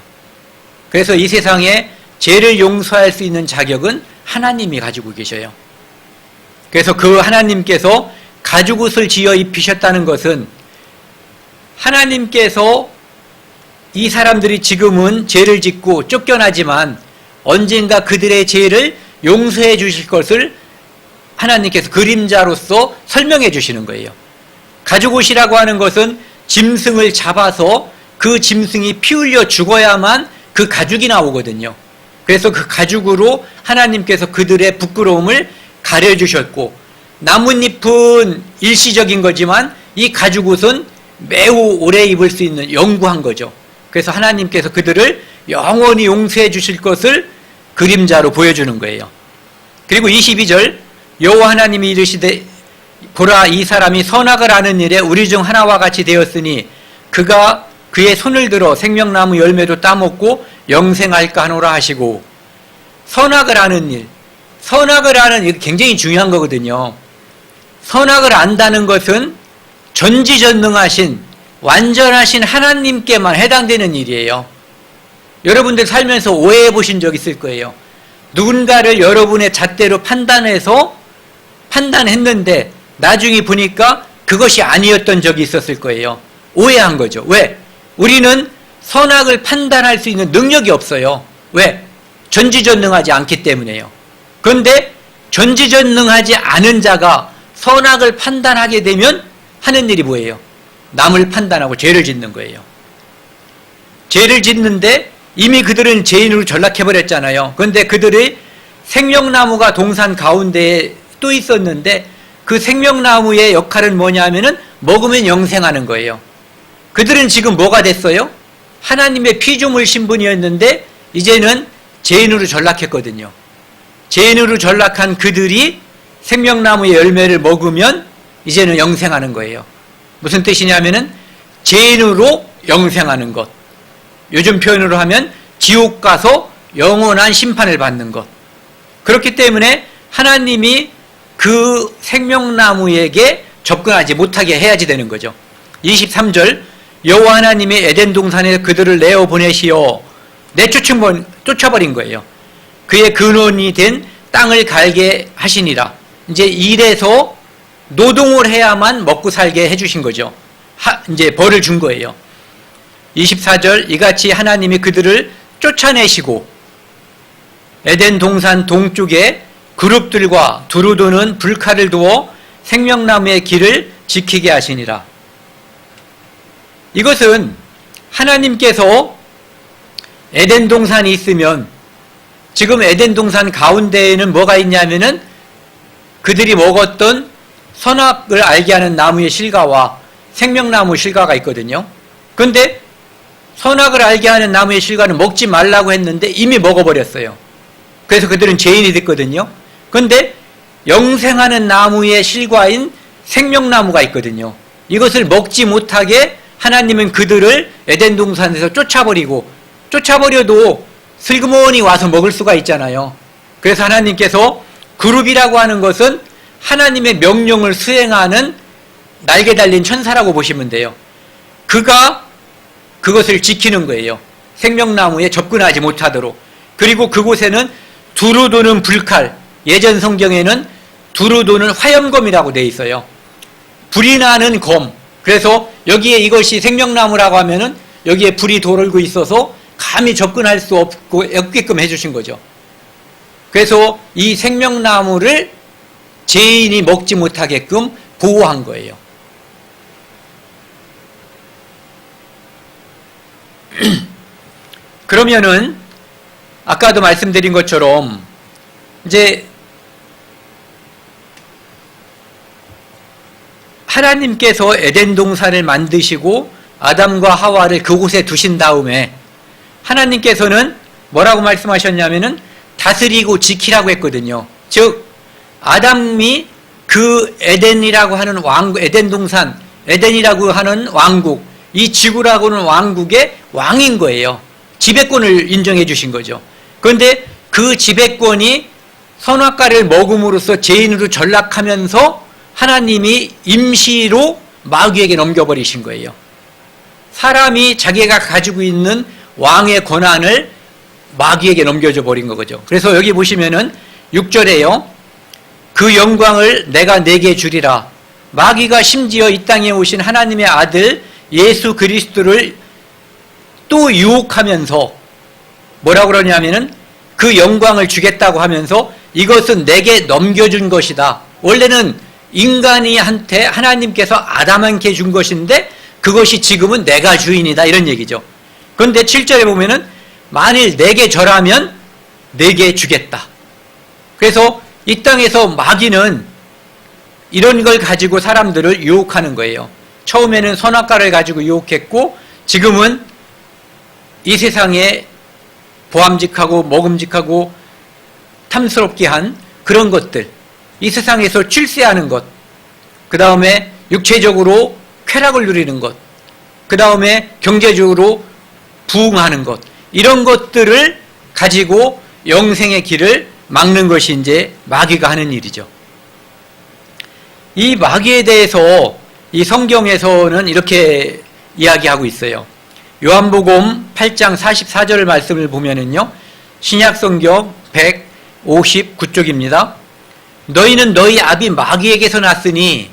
그래서 이 세상에 죄를 용서할 수 있는 자격은 하나님이 가지고 계셔요. 그래서 그 하나님께서 가죽옷을 지어 입히셨다는 것은 하나님께서 이 사람들이 지금은 죄를 짓고 쫓겨나지만 언젠가 그들의 죄를 용서해 주실 것을 하나님께서 그림자로서 설명해 주시는 거예요. 가죽옷이라고 하는 것은 짐승을 잡아서 그 짐승이 피 흘려 죽어야만 그 가죽이 나오거든요. 그래서 그 가죽으로 하나님께서 그들의 부끄러움을 가려주셨고, 나뭇잎은 일시적인 거지만 이 가죽옷은 매우 오래 입을 수 있는 영구한 거죠. 그래서 하나님께서 그들을 영원히 용서해 주실 것을 그림자로 보여주는 거예요. 그리고 22절, 여호와 하나님이 이르시되 보라, 이 사람이 선악을 아는 일에 우리 중 하나와 같이 되었으니 그가 그의 손을 들어 생명나무 열매도 따먹고 영생할까 하노라 하시고. 선악을 아는 일, 선악을 아는 일 굉장히 중요한 거거든요. 선악을 안다는 것은 전지전능하신 완전하신 하나님께만 해당되는 일이에요. 여러분들 살면서 오해해 보신 적 있을 거예요. 누군가를 여러분의 잣대로 판단했는데 나중에 보니까 그것이 아니었던 적이 있었을 거예요. 오해한 거죠. 왜? 우리는 선악을 판단할 수 있는 능력이 없어요. 왜? 전지전능하지 않기 때문에요. 그런데 전지전능하지 않은 자가 선악을 판단하게 되면 하는 일이 뭐예요? 남을 판단하고 죄를 짓는 거예요. 죄를 짓는데 이미 그들은 죄인으로 전락해버렸잖아요. 그런데 그들의 생명나무가 동산 가운데에 또 있었는데 그 생명나무의 역할은 뭐냐면은 먹으면 영생하는 거예요. 그들은 지금 뭐가 됐어요? 하나님의 피조물 신분이었는데 이제는 죄인으로 전락했거든요. 죄인으로 전락한 그들이 생명나무의 열매를 먹으면 이제는 영생하는 거예요. 무슨 뜻이냐면은 죄인으로 영생하는 것. 요즘 표현으로 하면 지옥 가서 영원한 심판을 받는 것. 그렇기 때문에 하나님이 그 생명나무에게 접근하지 못하게 해야지 되는 거죠. 23절, 여호와 하나님이 에덴 동산에 그들을 내어 보내시어 쫓아버린 거예요. 그의 근원이 된 땅을 갈게 하시니라. 이제 일해서 노동을 해야만 먹고 살게 해주신 거죠. 이제 벌을 준 거예요. 24절, 이같이 하나님이 그들을 쫓아내시고 에덴 동산 동쪽에 그룹들과 두루 도는 불칼을 두어 생명나무의 길을 지키게 하시니라. 이것은 하나님께서 에덴 동산이 있으면 지금 에덴 동산 가운데에는 뭐가 있냐면은 그들이 먹었던 선악을 알게 하는 나무의 실과와 생명나무 실과가 있거든요. 그런데 선악을 알게 하는 나무의 실과는 먹지 말라고 했는데 이미 먹어버렸어요. 그래서 그들은 죄인이 됐거든요. 그런데 영생하는 나무의 실과인 생명나무가 있거든요. 이것을 먹지 못하게 하나님은 그들을 에덴 동산에서 쫓아버려도 슬그머니 와서 먹을 수가 있잖아요. 그래서 하나님께서 그룹이라고 하는 것은 하나님의 명령을 수행하는 날개 달린 천사라고 보시면 돼요. 그가 그것을 지키는 거예요. 생명나무에 접근하지 못하도록. 그리고 그곳에는 두루 도는 불칼, 예전 성경에는 두루 도는 화염검이라고 되어 있어요. 불이 나는 검. 그래서 여기에 이것이 생명나무라고 하면은 여기에 불이 돌고 있어서 감히 접근할 수 없게끔 해주신 거죠. 그래서 이 생명나무를 죄인이 먹지 못하게끔 보호한 거예요. 그러면은 아까도 말씀드린 것처럼 이제 하나님께서 에덴 동산을 만드시고 아담과 하와를 그곳에 두신 다음에 하나님께서는 뭐라고 말씀하셨냐면은 다스리고 지키라고 했거든요. 즉 아담이 그 에덴이라고 하는 왕국, 에덴 동산, 에덴이라고 하는 왕국, 이 지구라고 하는 왕국의 왕인 거예요. 지배권을 인정해 주신 거죠. 그런데 그 지배권이 선악과를 먹음으로써 죄인으로 전락하면서 하나님이 임시로 마귀에게 넘겨버리신 거예요. 사람이 자기가 가지고 있는 왕의 권한을 마귀에게 넘겨줘 버린 거죠. 그래서 여기 보시면은 6절에요. 그 영광을 내가 내게 주리라. 마귀가 심지어 이 땅에 오신 하나님의 아들 예수 그리스도를 또 유혹하면서 뭐라고 그러냐면은 그 영광을 주겠다고 하면서 이것은 내게 넘겨준 것이다. 원래는 인간이 한테 하나님께서 아담한테 준 것인데 그것이 지금은 내가 주인이다 이런 얘기죠. 그런데 7절에 보면은 만일 내게 절하면 내게 주겠다. 그래서 이 땅에서 마귀는 이런 걸 가지고 사람들을 유혹하는 거예요. 처음에는 선악과를 가지고 유혹했고 지금은 이 세상에 보암직하고 먹음직하고 탐스럽게 한 그런 것들, 이 세상에서 출세하는 것, 그 다음에 육체적으로 쾌락을 누리는 것, 그 다음에 경제적으로 부흥하는 것, 이런 것들을 가지고 영생의 길을 막는 것이 이제 마귀가 하는 일이죠. 이 마귀에 대해서 이 성경에서는 이렇게 이야기하고 있어요. 요한복음 8장 44절 말씀을 보면은요, 신약성경 159쪽입니다. 너희는 너희 아비 마귀에게서 났으니,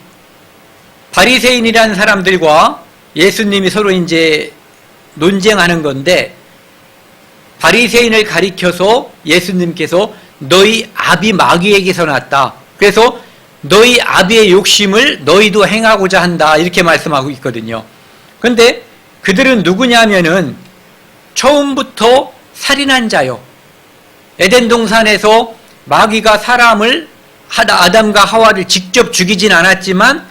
바리새인이라는 사람들과 예수님이 서로 이제 논쟁하는 건데, 바리새인을 가리켜서 예수님께서 너희 아비 마귀에게서 났다. 그래서 너희 아비의 욕심을 너희도 행하고자 한다. 이렇게 말씀하고 있거든요. 그런데 그들은 누구냐면은 처음부터 살인한 자요. 에덴 동산에서 마귀가 사람을 아담과 하와를 직접 죽이진 않았지만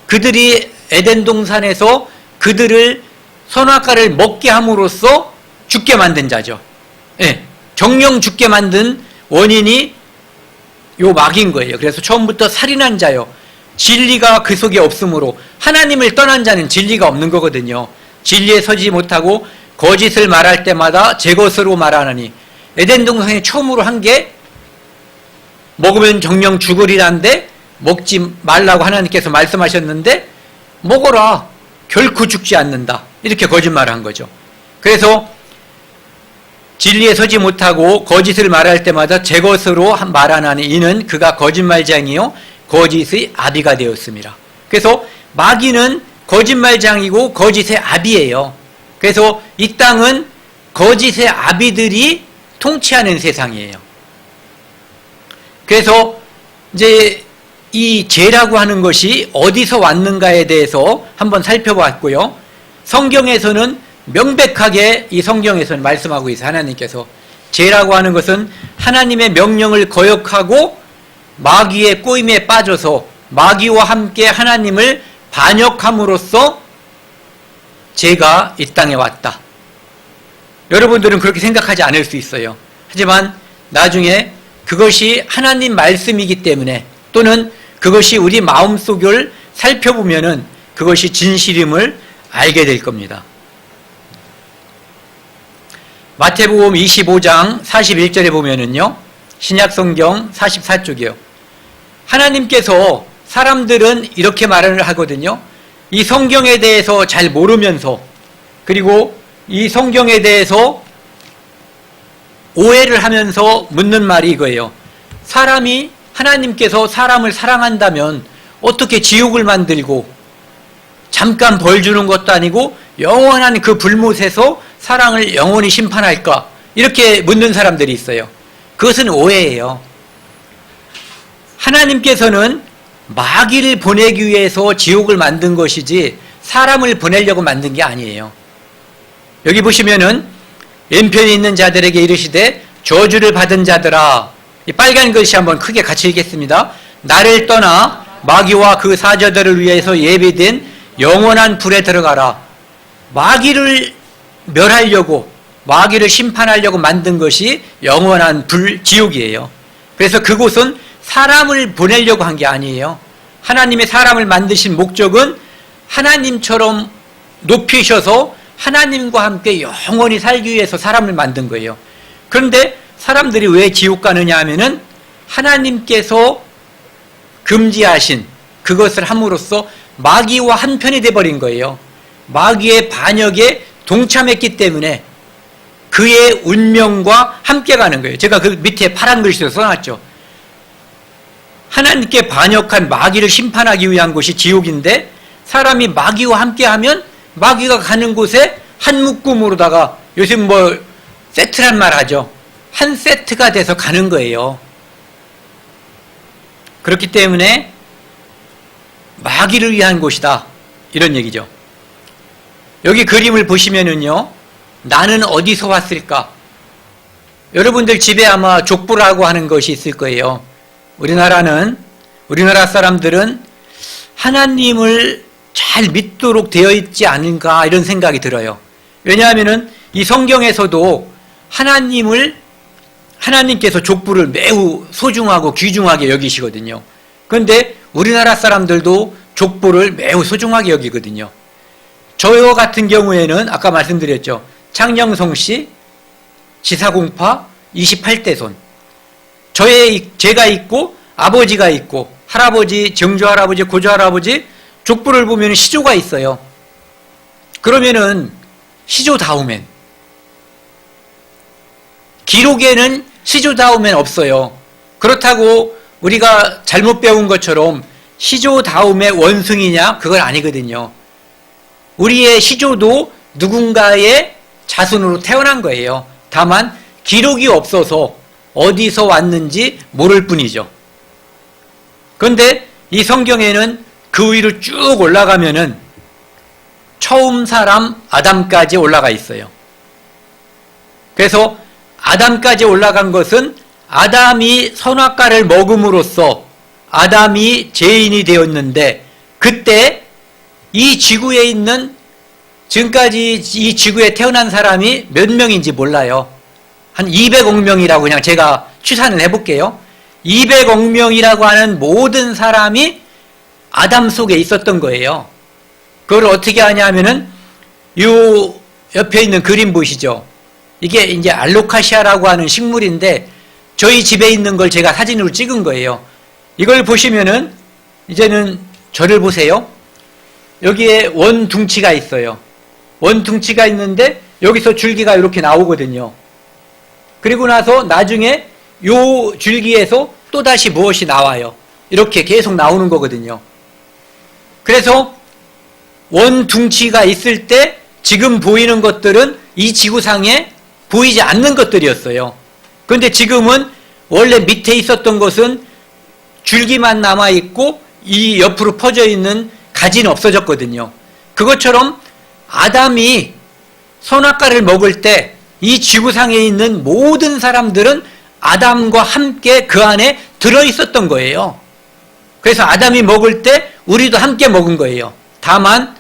그들이 에덴 동산에서 그들을 선악과를 먹게 함으로써 죽게 만든 자죠. 예, 정령 죽게 만든 원인이 요 마귀인 거예요. 그래서 처음부터 살인한 자요. 진리가 그 속에 없으므로 하나님을 떠난 자는 진리가 없는 거거든요. 진리에 서지 못하고 거짓을 말할 때마다 제 것으로 말하느니, 에덴 동산에 처음으로 한 게 먹으면 정령 죽으리란데 먹지 말라고 하나님께서 말씀하셨는데 먹어라, 결코 죽지 않는다, 이렇게 거짓말을 한 거죠. 그래서 진리에 서지 못하고 거짓을 말할 때마다 제 것으로 말하나니 이는 그가 거짓말장이요 거짓의 아비가 되었습니다. 그래서 마귀는 거짓말장이고 거짓의 아비예요. 그래서 이 땅은 거짓의 아비들이 통치하는 세상이에요. 그래서 이제 이 죄라고 하는 것이 어디서 왔는가에 대해서 한번 살펴봤고요. 성경에서는 명백하게 이 성경에서는 말씀하고 있어요. 하나님께서 죄라고 하는 것은 하나님의 명령을 거역하고 마귀의 꼬임에 빠져서 마귀와 함께 하나님을 반역함으로써 죄가 이 땅에 왔다. 여러분들은 그렇게 생각하지 않을 수 있어요. 하지만 나중에 그것이 하나님 말씀이기 때문에, 또는 그것이 우리 마음속을 살펴보면은 그것이 진실임을 알게 될 겁니다. 마태복음 25장 41절에 보면은요, 신약성경 44쪽이요. 하나님께서, 사람들은 이렇게 말을 하거든요. 이 성경에 대해서 잘 모르면서, 그리고 이 성경에 대해서 오해를 하면서 묻는 말이 이거예요. 하나님께서 사람을 사랑한다면 어떻게 지옥을 만들고 잠깐 벌 주는 것도 아니고 영원한 그 불못에서 사랑을 영원히 심판할까? 이렇게 묻는 사람들이 있어요. 그것은 오해예요. 하나님께서는 마귀를 보내기 위해서 지옥을 만든 것이지 사람을 보내려고 만든 게 아니에요. 여기 보시면은 왼편에 있는 자들에게 이르시되 저주를 받은 자들아, 이 빨간 글씨 한번 크게 같이 읽겠습니다. 나를 떠나 마귀와 그 사자들을 위해서 예비된 영원한 불에 들어가라. 마귀를 멸하려고, 마귀를 심판하려고 만든 것이 영원한 불, 지옥이에요. 그래서 그곳은 사람을 보내려고 한 게 아니에요. 하나님의 사람을 만드신 목적은 하나님처럼 높이셔서 하나님과 함께 영원히 살기 위해서 사람을 만든 거예요. 그런데 사람들이 왜 지옥 가느냐 하면은 하나님께서 금지하신 그것을 함으로써 마귀와 한편이 돼버린 거예요. 마귀의 반역에 동참했기 때문에 그의 운명과 함께 가는 거예요. 제가 그 밑에 파란 글씨로 써놨죠. 하나님께 반역한 마귀를 심판하기 위한 곳이 지옥인데, 사람이 마귀와 함께하면 마귀가 가는 곳에 한 묶음으로다가, 요즘 세트란 말 하죠. 한 세트가 돼서 가는 거예요. 그렇기 때문에 마귀를 위한 곳이다, 이런 얘기죠. 여기 그림을 보시면은요, 나는 어디서 왔을까? 여러분들 집에 아마 족보라고 하는 것이 있을 거예요. 우리나라 사람들은 하나님을 잘 믿도록 되어 있지 않은가, 이런 생각이 들어요. 왜냐하면은 이 성경에서도 하나님께서 족보를 매우 소중하고 귀중하게 여기시거든요. 그런데 우리나라 사람들도 족보를 매우 소중하게 여기거든요. 저 같은 경우에는 아까 말씀드렸죠. 창녕성 씨, 지사공파 28대손. 제가 있고 아버지가 있고 할아버지, 정조할아버지, 고조할아버지 족보를 보면 시조가 있어요. 그러면은 시조다우멘, 기록에는 시조다우멘 없어요. 그렇다고 우리가 잘못 배운 것처럼 시조다움의 원숭이냐? 그건 아니거든요. 우리의 시조도 누군가의 자손으로 태어난 거예요. 다만 기록이 없어서 어디서 왔는지 모를 뿐이죠. 그런데 이 성경에는 그 위로 쭉 올라가면은 처음 사람 아담까지 올라가 있어요. 그래서 아담까지 올라간 것은 아담이 선악과를 먹음으로써 아담이 죄인이 되었는데, 그때 이 지구에 있는, 지금까지 이 지구에 태어난 사람이 몇 명인지 몰라요. 한 200억 명이라고 그냥 제가 추산을 해볼게요. 200억 명이라고 하는 모든 사람이 아담 속에 있었던 거예요. 그걸 어떻게 하냐면은 요 옆에 있는 그림 보시죠. 이게 이제 알로카시아라고 하는 식물인데 저희 집에 있는 걸 제가 사진으로 찍은 거예요. 이걸 보시면은 이제는 저를 보세요. 여기에 원둥치가 있어요. 원둥치가 있는데 여기서 줄기가 이렇게 나오거든요. 그리고 나서 나중에 요 줄기에서 또다시 무엇이 나와요. 이렇게 계속 나오는 거거든요. 그래서 원둥치가 있을 때 지금 보이는 것들은 이 지구상에 보이지 않는 것들이었어요. 그런데 지금은 원래 밑에 있었던 것은 줄기만 남아있고 이 옆으로 퍼져 있는 가지는 없어졌거든요. 그것처럼 아담이 선악과를 먹을 때 이 지구상에 있는 모든 사람들은 아담과 함께 그 안에 들어있었던 거예요. 그래서 아담이 먹을 때 우리도 함께 먹은 거예요. 다만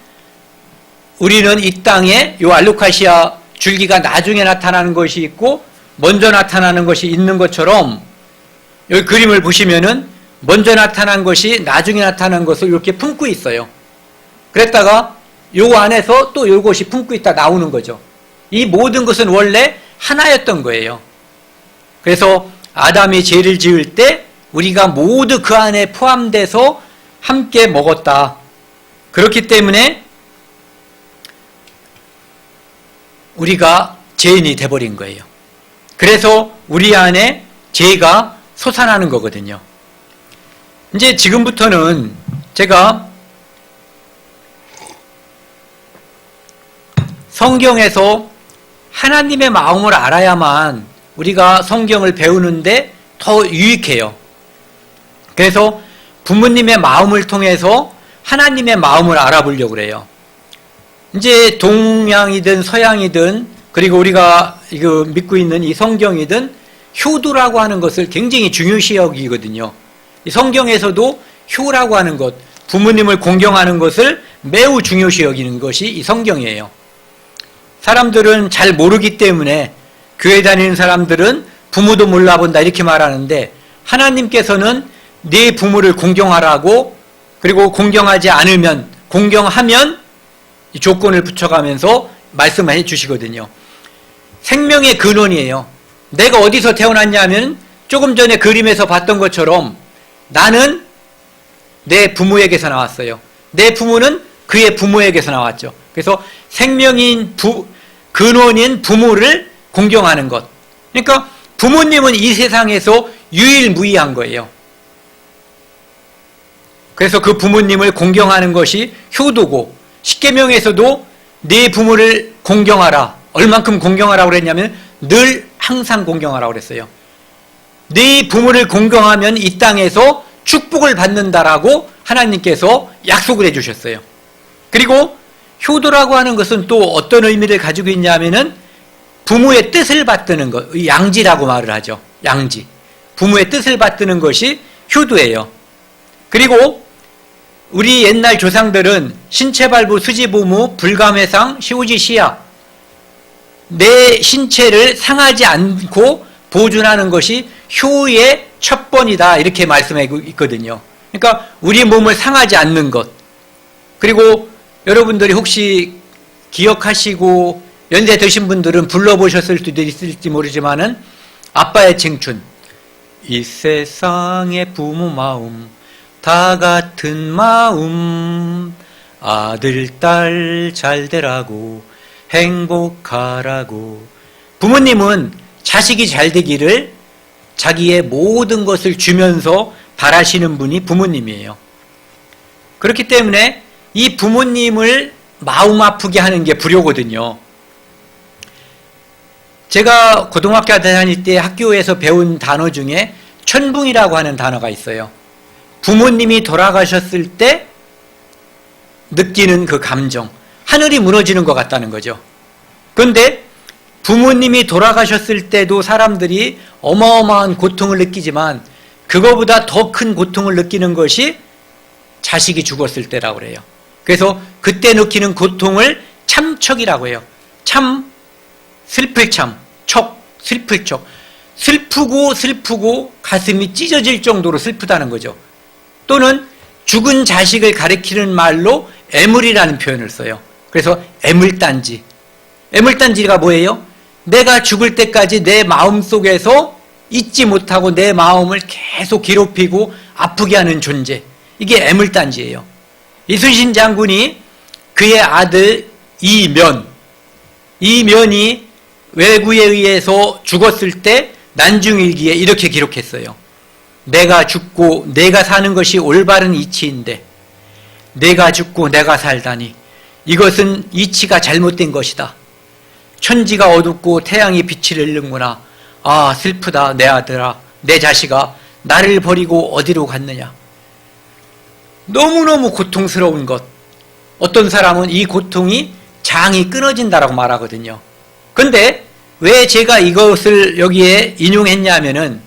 우리는 이 땅에 이 알로카시아 줄기가 나중에 나타나는 것이 있고 먼저 나타나는 것이 있는 것처럼 여기 그림을 보시면은 먼저 나타난 것이 나중에 나타난 것을 이렇게 품고 있어요. 그랬다가 요 안에서 또 요것이 품고 있다 나오는 거죠. 이 모든 것은 원래 하나였던 거예요. 그래서 아담이 죄를 지을 때 우리가 모두 그 안에 포함돼서 함께 먹었다. 그렇기 때문에 우리가 죄인이 돼버린 거예요. 그래서 우리 안에 죄가 솟아나는 거거든요. 이제 지금부터는 제가 성경에서 하나님의 마음을 알아야만 우리가 성경을 배우는데 더 유익해요. 그래서 부모님의 마음을 통해서 하나님의 마음을 알아보려고 그래요. 이제 동양이든 서양이든 그리고 우리가 이거 믿고 있는 이 성경이든 효도라고 하는 것을 굉장히 중요시 여기거든요. 이 성경에서도 효라고 하는 것, 부모님을 공경하는 것을 매우 중요시 여기는 것이 이 성경이에요. 사람들은 잘 모르기 때문에 교회 다니는 사람들은 부모도 몰라본다 이렇게 말하는데 하나님께서는 네 부모를 공경하라고 그리고 공경하지 않으면 공경하면 조건을 붙여가면서 말씀해 주시거든요. 생명의 근원이에요. 내가 어디서 태어났냐면 조금 전에 그림에서 봤던 것처럼 나는 내 부모에게서 나왔어요. 내 부모는 그의 부모에게서 나왔죠. 그래서 생명인 근원인 부모를 공경하는 것. 그러니까 부모님은 이 세상에서 유일무이한 거예요. 그래서 그 부모님을 공경하는 것이 효도고 십계명에서도 네 부모를 공경하라. 얼만큼 공경하라고 그랬냐면 늘 항상 공경하라고 그랬어요. 네 부모를 공경하면 이 땅에서 축복을 받는다라고 하나님께서 약속을 해주셨어요. 그리고 효도라고 하는 것은 또 어떤 의미를 가지고 있냐면은 부모의 뜻을 받드는 것, 양지라고 말을 하죠. 양지. 부모의 뜻을 받드는 것이 효도예요. 그리고 우리 옛날 조상들은 신체발부, 수지보무, 불감회상, 시우지시야 내 신체를 상하지 않고 보존하는 것이 효의 첫 번이다 이렇게 말씀하고 있거든요. 그러니까 우리 몸을 상하지 않는 것. 그리고 여러분들이 혹시 기억하시고 연세 드신 분들은 불러보셨을 수도 있을지 모르지만은 아빠의 청춘. 이 세상의 부모 마음 다 같은 마음 아들 딸 잘 되라고 행복하라고. 부모님은 자식이 잘 되기를 자기의 모든 것을 주면서 바라시는 분이 부모님이에요. 그렇기 때문에 이 부모님을 마음 아프게 하는 게 불효거든요. 제가 고등학교 다닐 때 학교에서 배운 단어 중에 천붕이라고 하는 단어가 있어요. 부모님이 돌아가셨을 때 느끼는 그 감정, 하늘이 무너지는 것 같다는 거죠. 그런데 부모님이 돌아가셨을 때도 사람들이 어마어마한 고통을 느끼지만 그거보다 더 큰 고통을 느끼는 것이 자식이 죽었을 때라고 그래요. 그래서 그때 느끼는 고통을 참척이라고 해요. 참, 슬플 참, 척, 슬플 척. 슬프고 가슴이 찢어질 정도로 슬프다는 거죠. 또는 죽은 자식을 가리키는 말로 애물이라는 표현을 써요. 그래서 애물단지. 애물단지가 뭐예요? 내가 죽을 때까지 내 마음속에서 잊지 못하고 내 마음을 계속 괴롭히고 아프게 하는 존재. 이게 애물단지예요. 이순신 장군이 그의 아들 이면이 외구에 의해서 죽었을 때 난중일기에 이렇게 기록했어요. 내가 죽고 내가 사는 것이 올바른 이치인데 내가 죽고 내가 살다니 이것은 이치가 잘못된 것이다. 천지가 어둡고 태양이 빛을 잃는구나. 아 슬프다 내 아들아 내 자식아 나를 버리고 어디로 갔느냐. 너무너무 고통스러운 것. 어떤 사람은 이 고통이 장이 끊어진다라고 말하거든요. 그런데 왜 제가 이것을 여기에 인용했냐면은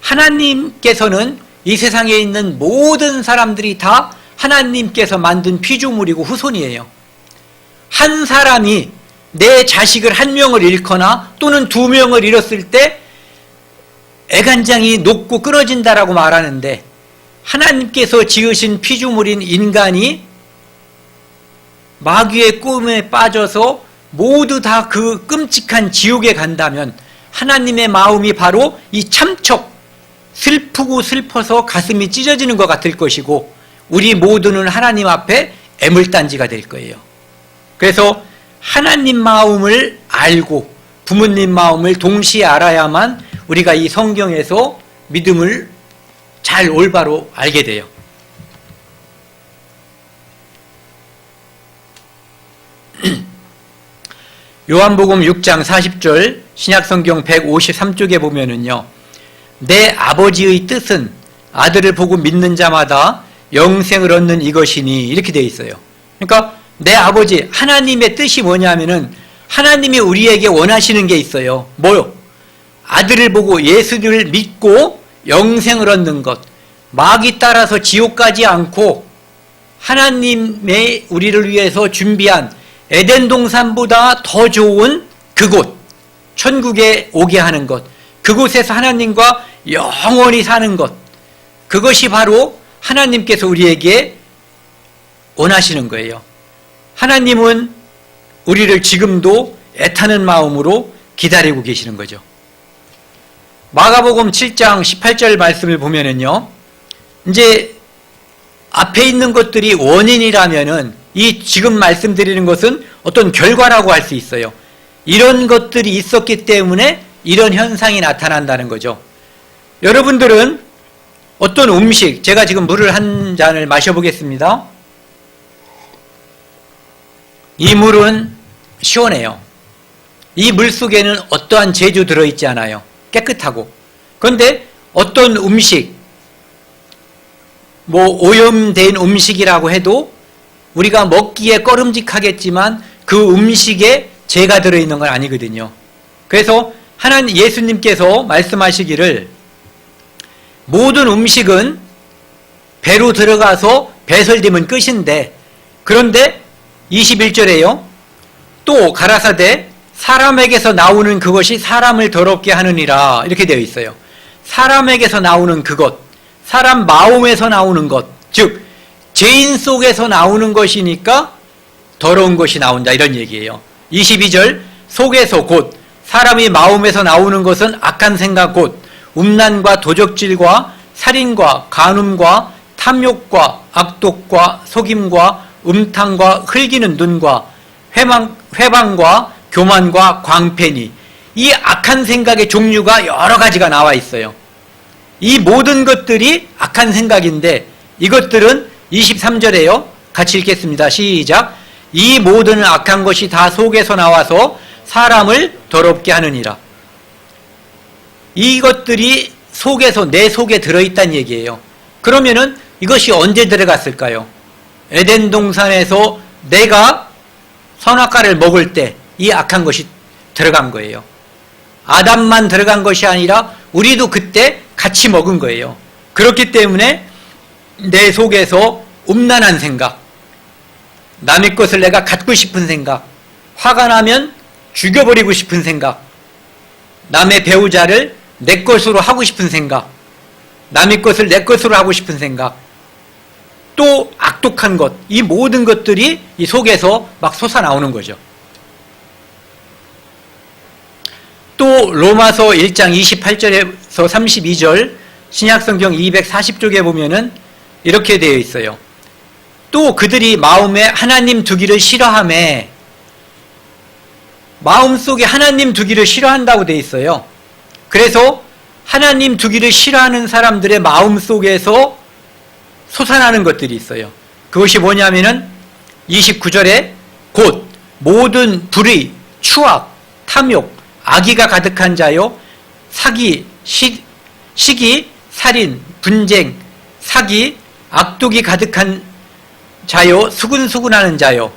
하나님께서는 이 세상에 있는 모든 사람들이 다 하나님께서 만든 피조물이고 후손이에요. 한 사람이 내 자식을 한 명을 잃거나 또는 두 명을 잃었을 때 애간장이 녹고 끊어진다라고 말하는데, 하나님께서 지으신 피조물인 인간이 마귀의 꿈에 빠져서 모두 다 그 끔찍한 지옥에 간다면 하나님의 마음이 바로 이 참척, 슬프고 슬퍼서 가슴이 찢어지는 것 같을 것이고, 우리 모두는 하나님 앞에 애물단지가 될 거예요. 그래서 하나님 마음을 알고 부모님 마음을 동시에 알아야만 우리가 이 성경에서 믿음을 잘 올바로 알게 돼요. 요한복음 6장 40절 신약성경 153쪽에 보면은요, 내 아버지의 뜻은 아들을 보고 믿는 자마다 영생을 얻는 이것이니, 이렇게 되어 있어요. 그러니까 내 아버지 하나님의 뜻이 뭐냐면은 하나님이 우리에게 원하시는 게 있어요. 뭐요? 아들을 보고 예수를 믿고 영생을 얻는 것, 마귀 따라서 지옥 가지 않고 하나님의 우리를 위해서 준비한 에덴 동산보다 더 좋은 그곳, 천국에 오게 하는 것, 그곳에서 하나님과 영원히 사는 것, 그것이 바로 하나님께서 우리에게 원하시는 거예요. 하나님은 우리를 지금도 애타는 마음으로 기다리고 계시는 거죠. 마가복음 7장 18절 말씀을 보면은요, 이제 앞에 있는 것들이 원인이라면은 이 지금 말씀드리는 것은 어떤 결과라고 할 수 있어요. 이런 것들이 있었기 때문에 이런 현상이 나타난다는 거죠. 여러분들은 어떤 음식, 제가 지금 물을 한 잔을 마셔보겠습니다. 이 물은 시원해요. 이 물 속에는 어떠한 재주 들어있지 않아요. 깨끗하고. 그런데 어떤 음식, 오염된 음식이라고 해도 우리가 먹기에 꺼름직하겠지만 그 음식에 죄가 들어있는 건 아니거든요. 그래서 하나님 예수님께서 말씀하시기를 모든 음식은 배로 들어가서 배설되면 끝인데, 그런데 21절에요. 또 가라사대 사람에게서 나오는 그것이 사람을 더럽게 하느니라, 이렇게 되어 있어요. 사람에게서 나오는 그것, 사람 마음에서 나오는 것, 즉 죄인 속에서 나오는 것이니까 더러운 것이 나온다, 이런 얘기예요. 22절 속에서 곧 사람이 마음에서 나오는 것은 악한 생각 곧 음란과 도적질과 살인과 간음과 탐욕과 악독과 속임과 음탕과 흘기는 눈과 회방과 교만과 광패니, 이 악한 생각의 종류가 여러 가지가 나와 있어요. 이 모든 것들이 악한 생각인데, 이것들은 23절에요. 같이 읽겠습니다. 시작. 이 모든 악한 것이 다 속에서 나와서 사람을 더럽게 하느니라. 이것들이 속에서, 내 속에 들어있다는 얘기예요. 그러면은 이것이 언제 들어갔을까요? 에덴 동산에서 내가 선악과를 먹을 때 이 악한 것이 들어간 거예요. 아담만 들어간 것이 아니라 우리도 그때 같이 먹은 거예요. 그렇기 때문에 내 속에서 음란한 생각, 남의 것을 내가 갖고 싶은 생각, 화가 나면 죽여버리고 싶은 생각, 남의 배우자를 내 것으로 하고 싶은 생각, 남의 것을 내 것으로 하고 싶은 생각, 또 악독한 것, 이 모든 것들이 이 속에서 막 솟아나오는 거죠. 또 로마서 1장 28절에서 32절 신약성경 240쪽에 보면은 이렇게 되어 있어요. 또 그들이 마음에 하나님 두기를 싫어하며, 마음속에 하나님 두기를 싫어한다고 되어 있어요. 그래서 하나님 두기를 싫어하는 사람들의 마음속에서 솟아나는 것들이 있어요. 그것이 뭐냐면은 29절에 곧 모든 불의, 추악, 탐욕, 악의가 가득한 자요, 사기, 시기, 살인, 분쟁, 사기, 악독이 가득한 자요, 수근수근하는 자요,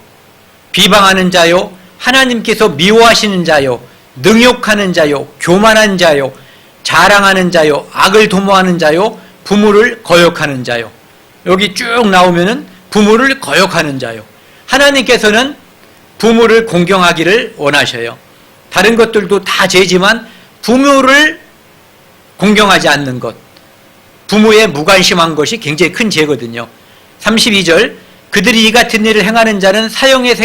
비방하는 자요, 하나님께서 미워하시는 자요, 능욕하는 자요, 교만한 자요, 자랑하는 자요, 악을 도모하는 자요, 부모를 거역하는 자요. 여기 쭉 나오면은 부모를 거역하는 자요. 하나님께서는 부모를 공경하기를 원하셔요. 다른 것들도 다 죄지만 부모를 공경하지 않는 것, 부모에 무관심한 것이 굉장히 큰 죄거든요. 32절, 그들이 이 같은 일을 행하는 자는 사형에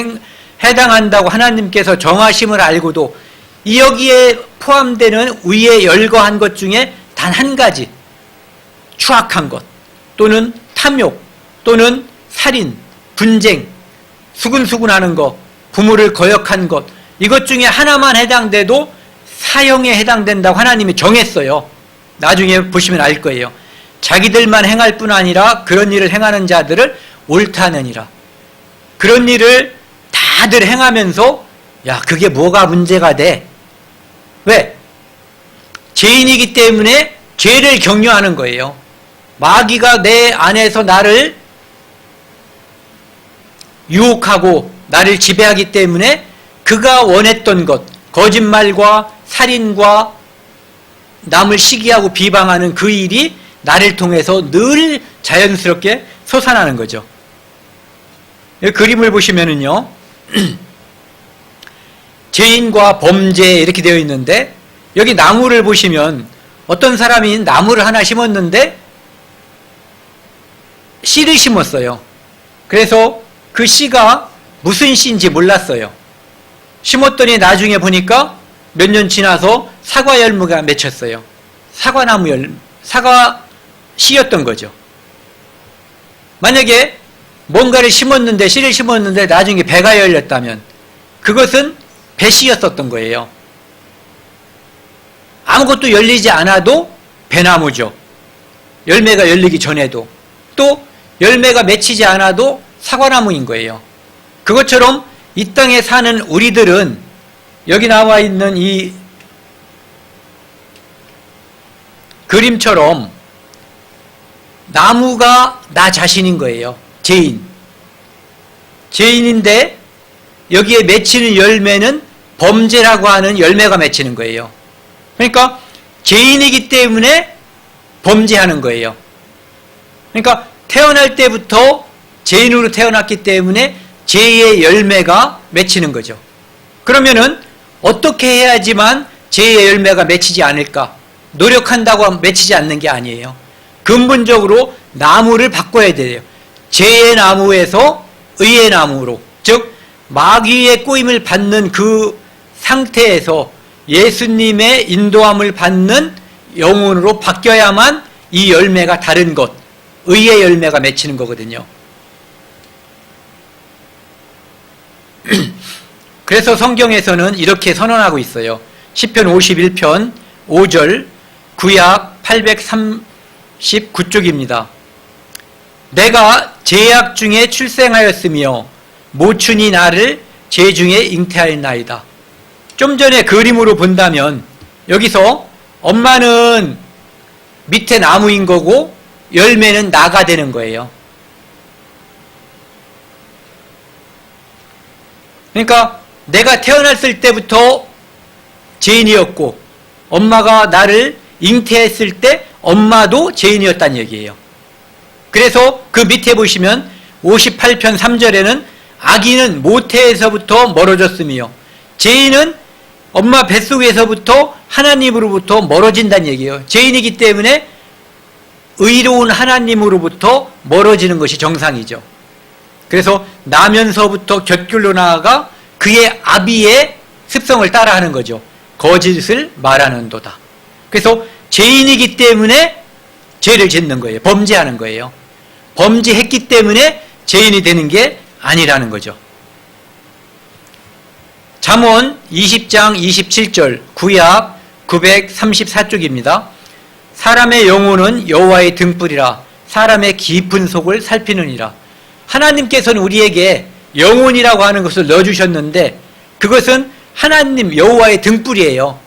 해당한다고 하나님께서 정하심을 알고도 여기에 포함되는 위에 열거한 것 중에 단 한 가지, 추악한 것 또는 탐욕 또는 살인, 분쟁, 수근수근하는 것, 부모를 거역한 것, 이것 중에 하나만 해당돼도 사형에 해당된다고 하나님이 정했어요. 나중에 보시면 알 거예요. 자기들만 행할 뿐 아니라 그런 일을 행하는 자들을 옳다느니라. 그런 일을 다들 행하면서 야, 그게 뭐가 문제가 돼? 왜? 죄인이기 때문에 죄를 격려하는 거예요. 마귀가 내 안에서 나를 유혹하고 나를 지배하기 때문에 그가 원했던 것, 거짓말과 살인과 남을 시기하고 비방하는 그 일이 나를 통해서 늘 자연스럽게 솟아나는 거죠. 이 그림을 보시면은요, 죄인과 범죄 이렇게 되어 있는데, 여기 나무를 보시면 어떤 사람이 나무를 하나 심었는데 씨를 심었어요. 그래서 그 씨가 무슨 씨인지 몰랐어요. 심었더니 나중에 보니까 몇 년 지나서 사과 열무가 맺혔어요. 사과 씨였던 거죠. 만약에 뭔가를 심었는데, 씨를 심었는데 나중에 배가 열렸다면 그것은 배씨였었던 거예요. 아무것도 열리지 않아도 배나무죠. 열매가 열리기 전에도. 또 열매가 맺히지 않아도 사과나무인 거예요. 그것처럼 이 땅에 사는 우리들은 여기 나와 있는 이 그림처럼 나무가 나 자신인 거예요. 죄인인데 여기에 맺히는 열매는 범죄라고 하는 열매가 맺히는 거예요. 그러니까 죄인이기 때문에 범죄하는 거예요. 그러니까 태어날 때부터 죄인으로 태어났기 때문에 죄의 열매가 맺히는 거죠. 그러면은 어떻게 해야지만 죄의 열매가 맺히지 않을까? 노력한다고 맺히지 않는 게 아니에요. 근본적으로 나무를 바꿔야 돼요. 죄의 나무에서 의의 나무로, 즉 마귀의 꼬임을 받는 그 상태에서 예수님의 인도함을 받는 영혼으로 바뀌어야만 이 열매가 다른 것, 의의 열매가 맺히는 거거든요. 그래서 성경에서는 이렇게 선언하고 있어요. 시편 51편 5절, 구약 839쪽입니다. 내가 죄악 중에 출생하였으며 모춘이 나를 죄 중에 잉태하였나이다. 좀 전에 그림으로 본다면 여기서 엄마는 밑에 나무인 거고 열매는 나가 되는 거예요. 그러니까 내가 태어났을 때부터 죄인이었고 엄마가 나를 잉태했을 때 엄마도 죄인이었다는 얘기예요. 그래서 그 밑에 보시면 58편 3절에는 악인은 모태에서부터 멀어졌으며 죄인은 엄마 뱃속에서부터 하나님으로부터 멀어진다는 얘기예요. 죄인이기 때문에 의로운 하나님으로부터 멀어지는 것이 정상이죠. 그래서 나면서부터 곁길로 나아가 그의 아비의 습성을 따라하는 거죠. 거짓을 말하는도다. 그래서 죄인이기 때문에 죄를 짓는 거예요. 범죄하는 거예요. 범죄했기 때문에 죄인이 되는 게 아니라는 거죠. 잠언 20장 27절, 구약 934쪽입니다. 사람의 영혼은 여호와의 등불이라 사람의 깊은 속을 살피느니라. 하나님께서는 우리에게 영혼이라고 하는 것을 넣어주셨는데 그것은 하나님 여호와의 등불이에요.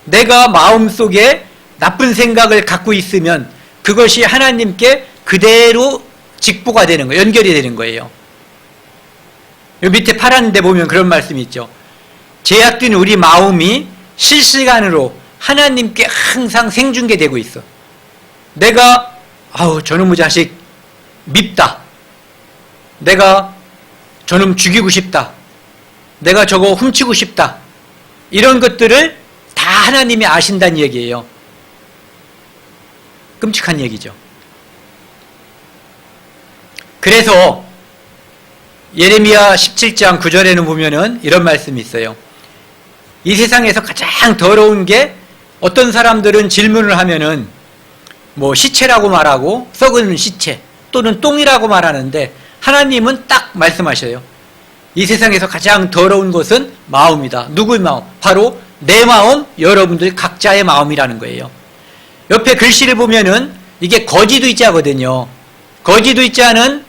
내가 마음속에 나쁜 생각을 갖고 있으면 그것이 하나님께 그대로 직보가 되는 거예요. 연결이 되는 거예요. 요 밑에 파란 데 보면 그런 말씀이 있죠. 죄악된 우리 마음이 실시간으로 하나님께 항상 생중계되고 있어. 내가 저놈의 자식 밉다. 내가 저놈 죽이고 싶다. 내가 저거 훔치고 싶다. 이런 것들을 다 하나님이 아신다는 얘기예요. 끔찍한 얘기죠. 그래서 예레미야 17장 9절에는 보면은 이런 말씀이 있어요. 이 세상에서 가장 더러운 게 어떤 사람들은 질문을 하면은 뭐 시체라고 말하고 썩은 시체 또는 똥이라고 말하는데 하나님은 딱 말씀하셔요. 이 세상에서 가장 더러운 것은 마음이다. 누구의 마음? 바로 내 마음, 여러분들 각자의 마음이라는 거예요. 옆에 글씨를 보면은 이게 거지도이자거든요. 거지도이자는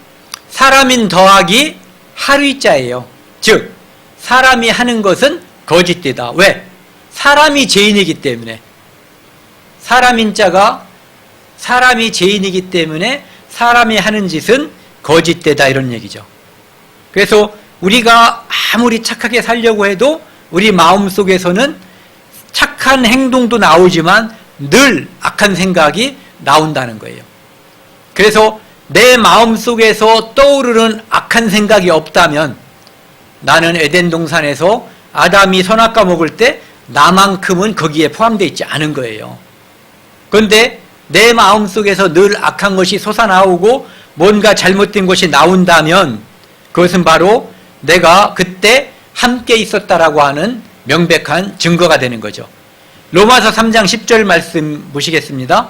사람인 더하기 하루이자예요. 즉 사람이 하는 것은 거짓되다. 왜? 사람이 죄인이기 때문에. 사람인자가 사람이 죄인이기 때문에 사람이 하는 짓은 거짓되다 이런 얘기죠. 그래서 우리가 아무리 착하게 살려고 해도 우리 마음속에서는 착한 행동도 나오지만 늘 악한 생각이 나온다는 거예요. 그래서 내 마음속에서 떠오르는 악한 생각이 없다면 나는 에덴 동산에서 아담이 선악과 먹을 때 나만큼은 거기에 포함되어 있지 않은 거예요. 그런데 내 마음속에서 늘 악한 것이 솟아나오고 뭔가 잘못된 것이 나온다면 그것은 바로 내가 그때 함께 있었다라고 하는 명백한 증거가 되는 거죠. 로마서 3장 10절 말씀 보시겠습니다.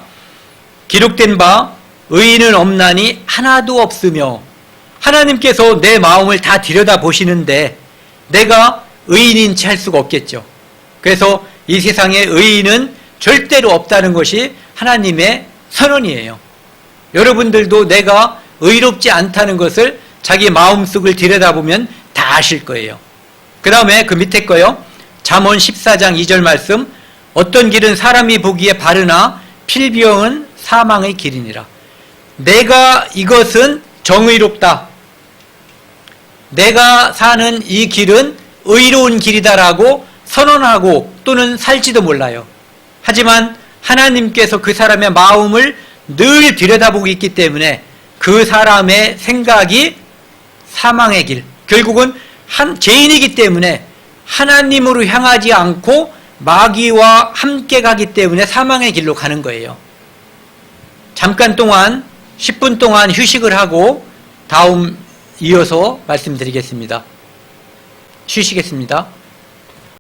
기록된 바 의인은 없나니 하나도 없으며 하나님께서 내 마음을 다 들여다보시는데 내가 의인인 채 할 수가 없겠죠. 그래서 이 세상에 의인은 절대로 없다는 것이 하나님의 선언이에요. 여러분들도 내가 의롭지 않다는 것을 자기 마음속을 들여다보면 다 아실 거예요. 그 다음에 그 밑에 거요. 잠언 14장 2절 말씀. 어떤 길은 사람이 보기에 바르나 필비형은 사망의 길이니라. 내가 이것은 정의롭다. 내가 사는 이 길은 의로운 길이다라고 선언하고 또는 살지도 몰라요. 하지만 하나님께서 그 사람의 마음을 늘 들여다보고 있기 때문에 그 사람의 생각이 사망의 길, 결국은 죄인이기 때문에 하나님으로 향하지 않고 마귀와 함께 가기 때문에 사망의 길로 가는 거예요. 잠깐 동안 10분 동안 휴식을 하고 다음 이어서 말씀드리겠습니다. 쉬시겠습니다.